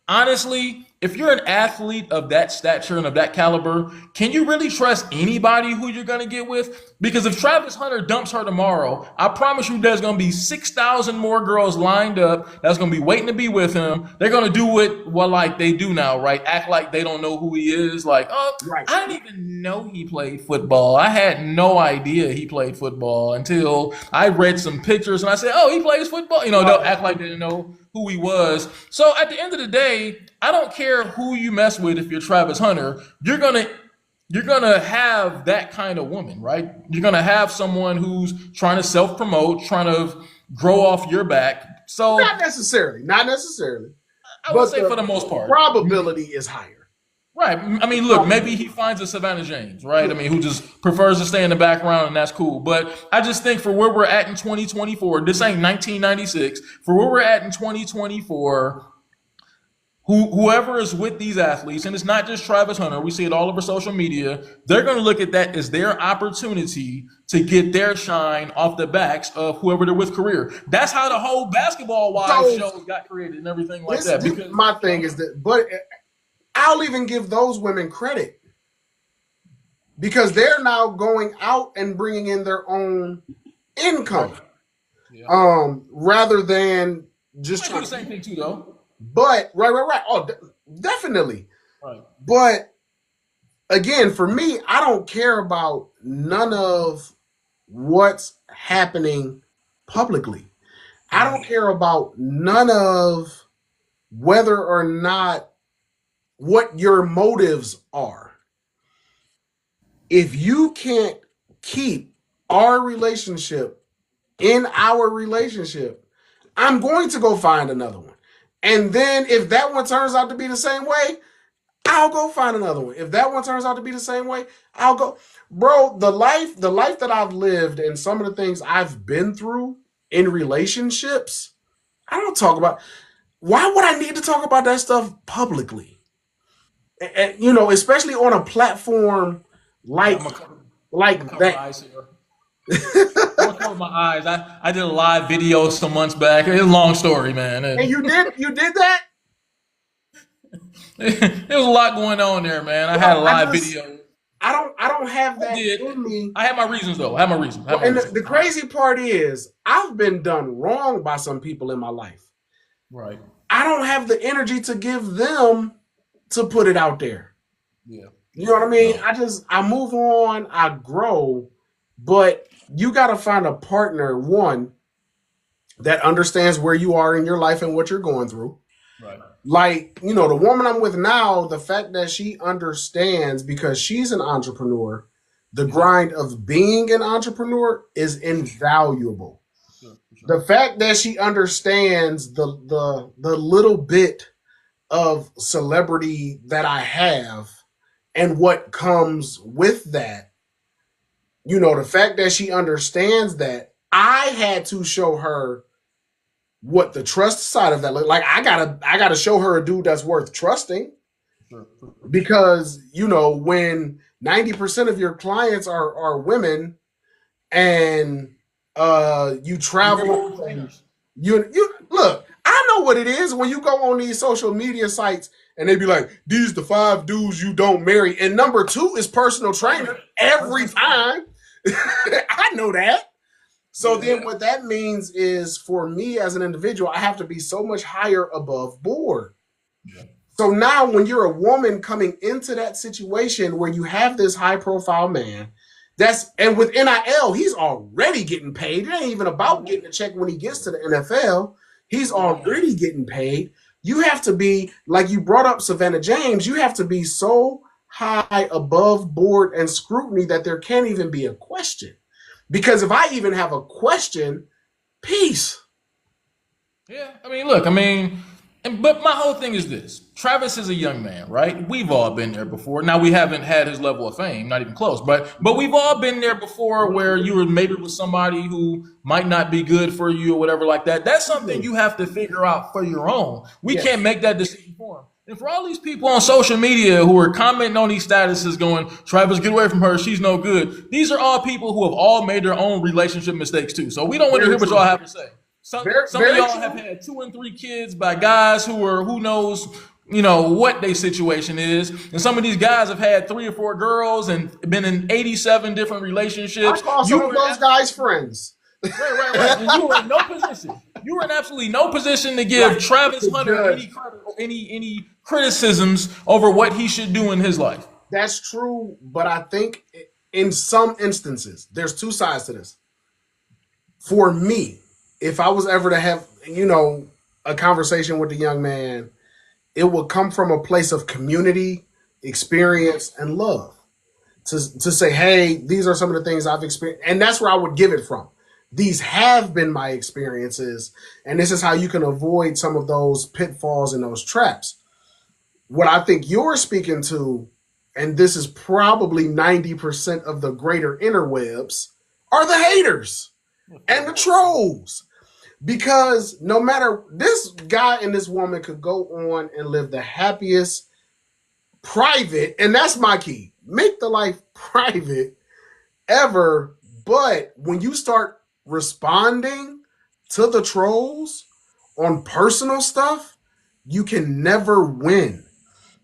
honestly, if you're an athlete of that stature and of that caliber, can you really trust anybody who you're going to get with? Because if Travis Hunter dumps her tomorrow, I promise you there's going to be 6,000 more girls lined up that's going to be waiting to be with him. They're going to do it what like they do now, right? Act like they don't know who he is. Like, oh, Right. I didn't even know he played football. I had no idea he played football until I read some pictures and I said, oh, he plays football. They'll act like they didn't know who he was. So at the end of the day, I don't care who you mess with if you're Travis Hunter, you're gonna have that kind of woman, right? You're gonna have someone who's trying to self-promote, trying to grow off your back. So Not necessarily. Not necessarily. I would But say for the the most part. probability is higher. Right. I mean, look, maybe he finds a Savannah James, right? I mean, who just prefers to stay in the background, and that's cool. But I just think for where we're at in 2024, this ain't 1996. For where we're at in 2024, whoever is with these athletes, and it's not just Travis Hunter, we see it all over social media, they're going to look at that as their opportunity to get their shine off the backs of whoever they're with career. That's how the whole Basketball Wives So shows got created and everything like this, that. this Because my thing is that, but I'll even give those women credit because they're now going out and bringing in their own income, yeah. rather than just I do trying. the same thing too, though. But right. Oh, definitely. Right. But again, for me, I don't care about none of what's happening publicly. I don't care about none of whether or not what your motives are. If you can't keep our relationship in our relationship, I'm going to go find another one. And then if that one turns out to be the same way, I'll go find another one. If that one turns out to be the same way, I'll go. Bro, the life that I've lived and some of the things I've been through in relationships, I don't talk about. Why would I need to talk about that stuff publicly? And, especially on a platform Yeah, like I'm gonna like cover my that. eyes here. I'm gonna cover my eyes. I did a live video some months back. It's a long story, man. And you did that? There was a lot going on there, man. I had a Well, live video. I don't have I that did. in me. I had my reasons though. I had my reasons. I had my And reasons. the crazy part is I've been done wrong by some people in my life. Right. I don't have the energy to give them to put it out there. Yeah. You know Yeah. what I mean? No. I move on, I grow, but you got to find a partner, one, that understands where you are in your life and what you're going through. Right. Like, the woman I'm with now, the fact that she understands because she's an entrepreneur, the grind of being an entrepreneur is invaluable. Sure. For sure. The fact that she understands the little bit of celebrity that I have and what comes with that, the fact that she understands that, I had to show her what the trust side of that look like. I gotta show her a dude that's worth trusting Sure. because when 90% of your clients are women and you travel and you look, I know what it is when you go on these social media sites and they be like, these the 5 dudes you don't marry, and number 2 is personal trainer every time. I know that. So then what that means is for me as an individual, I have to be so much higher above board. Yeah. So now when you're a woman coming into that situation where you have this high profile man, and with NIL, he's already getting paid. It ain't even about getting a check when he gets to the NFL. He's already getting paid. You have to be, like you brought up Savannah James, you have to be so high above board and scrutiny that there can't even be a question. Because if I even have a question, peace. Yeah. I mean, look. I mean, But my whole thing is this: Travis is a young man, right? We've all been there before. Now we haven't had his level of fame, not even close, but we've all been there before, where you were maybe with somebody who might not be good for you or whatever like that. That's something you have to figure out for your own. We can't make that decision for him. And for all these people on social media who are commenting on these statuses, going, "Travis, get away from her. She's no good." These are all people who have all made their own relationship mistakes too. So we don't want to hear what y'all have to say. Some of y'all have had 2 and 3 kids by guys who knows, what their situation is. And some of these guys have had 3 or 4 girls and been in 87 different relationships. I call some of those guys friends. Right. And you were in no position. You were in absolutely no position to give Travis Hunter any criticisms over what he should do in his life. That's true, but I think in some instances, there's 2 sides to this. For me, if I was ever to have, a conversation with a young man, it would come from a place of community, experience, and love. To say, hey, these are some of the things I've experienced. And that's where I would give it from. These have been my experiences, and this is how you can avoid some of those pitfalls and those traps. What I think you're speaking to, and this is probably 90% of the greater interwebs, are the haters and the trolls. Because no matter, this guy and this woman could go on and live the happiest private, and that's my key, make the life private ever. But when you start responding to the trolls on personal stuff, you can never win,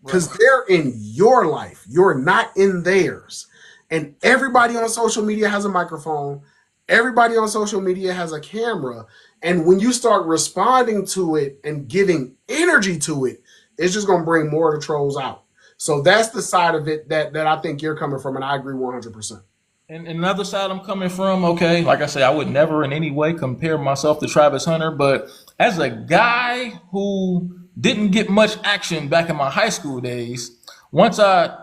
because they're in your life. You're not in theirs. And everybody on social media has a microphone. Everybody on social media has a camera. And when you start responding to it and giving energy to it, it's just going to bring more of the trolls out. So that's the side of it that I think you're coming from, and I agree 100%. And another side I'm coming from, okay, like I say, I would never in any way compare myself to Travis Hunter, but as a guy who didn't get much action back in my high school days, once I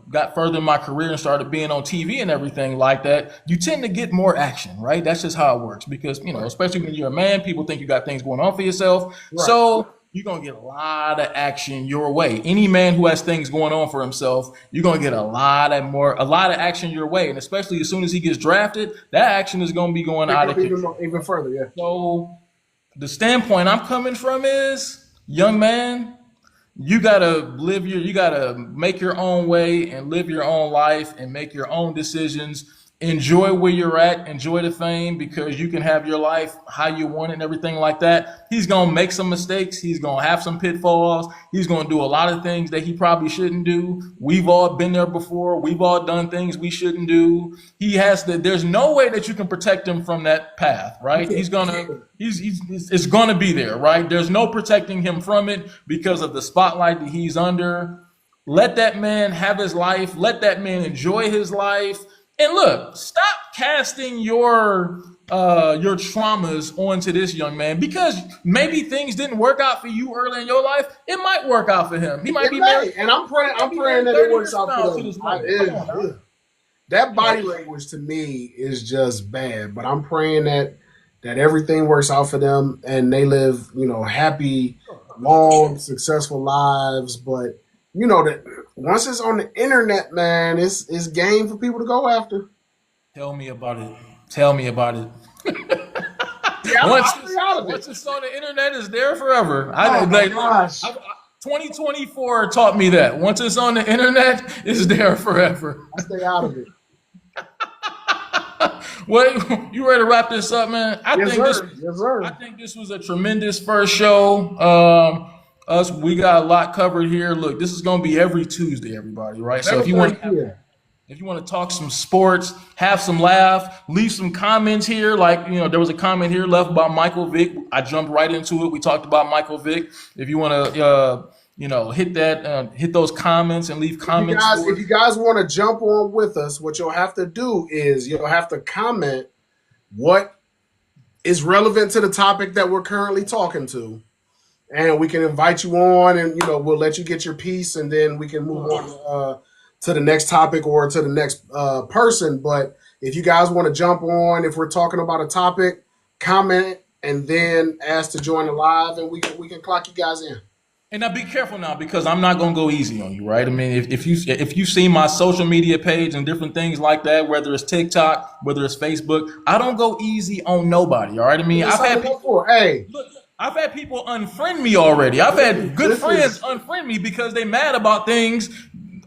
got further in my career and started being on TV and everything like that, you tend to get more action, right? That's just how it works, because, especially when you're a man, people think you got things going on for yourself. Right. So you're going to get a lot of action your way. Any man who has things going on for himself, you're going to get a lot of action your way. And especially as soon as he gets drafted, that action is going to be going out of control. Even further, yeah. So the standpoint I'm coming from is, young man, you gotta make your own way and live your own life and make your own decisions. Enjoy where you're at, enjoy the fame, because you can have your life how you want it and everything like that. He's gonna make some mistakes, he's gonna have some pitfalls, he's gonna do a lot of things that he probably shouldn't do. We've all been there before, we've all done things we shouldn't do. There's no way that you can protect him from that path, right? It's gonna be there, right? There's no protecting him from it because of the spotlight that he's under. Let that man have his life, let that man enjoy his life. And look, stop casting your traumas onto this young man, because maybe things didn't work out for you early in your life. It might work out for him. He might be married. And I'm praying that it works out for him. That body language to me is just bad. But I'm praying that everything works out for them and they live, happy, long, successful lives. But that once it's on the internet, man, it's game for people to go after. Tell me about it. Once it's on the internet, it's there forever. 2024 taught me that. Once it's on the internet, it's there forever. I stay out of it. Well, you ready to wrap this up, man? Yes, sir. I think this was a tremendous first show. We got a lot covered here. Look, this is going to be every Tuesday, everybody, right? So if you want to talk some sports, have some laugh, leave some comments here. Like, there was a comment here left about Michael Vick. I jumped right into it. We talked about Michael Vick. If you want to, hit those comments and leave comments. If you guys want to jump on with us, what you'll have to do is you'll have to comment what is relevant to the topic that we're currently talking to. And we can invite you on, and we'll let you get your piece, and then we can move on to the next topic or to the next person. But if you guys want to jump on, if we're talking about a topic, comment and then ask to join the live, and we can clock you guys in. And now be careful now because I'm not gonna go easy on you, right? I mean, if you see my social media page and different things like that, whether it's TikTok, whether it's Facebook, I don't go easy on nobody. All right, I mean, I've had people unfriend me already. I've had good friends unfriend me because they mad about things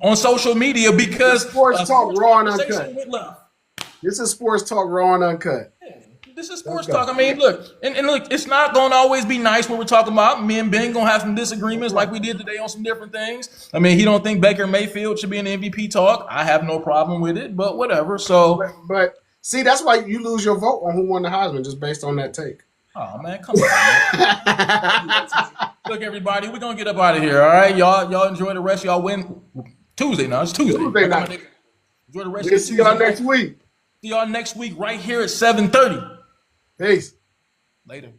on social media because sports talk raw and conversation uncut. went left. This is sports talk raw and uncut. This is sports talk. I mean, look, and look, it's not going to always be nice when we're talking about. Me and Ben going to have some disagreements like we did today on some different things. I mean, he don't think Baker Mayfield should be in the MVP talk. I have no problem with it, but whatever. So, but see, that's why you lose your vote on who won the Heisman just based on that take. Oh man, come on, man. Look, everybody, we're gonna get up out of here. All right, y'all enjoy the rest. Y'all win Tuesday now. It's Tuesday. Tuesday night. Enjoy the rest. We'll see y'all next week. See y'all next week right here at 7:30. Peace. Later.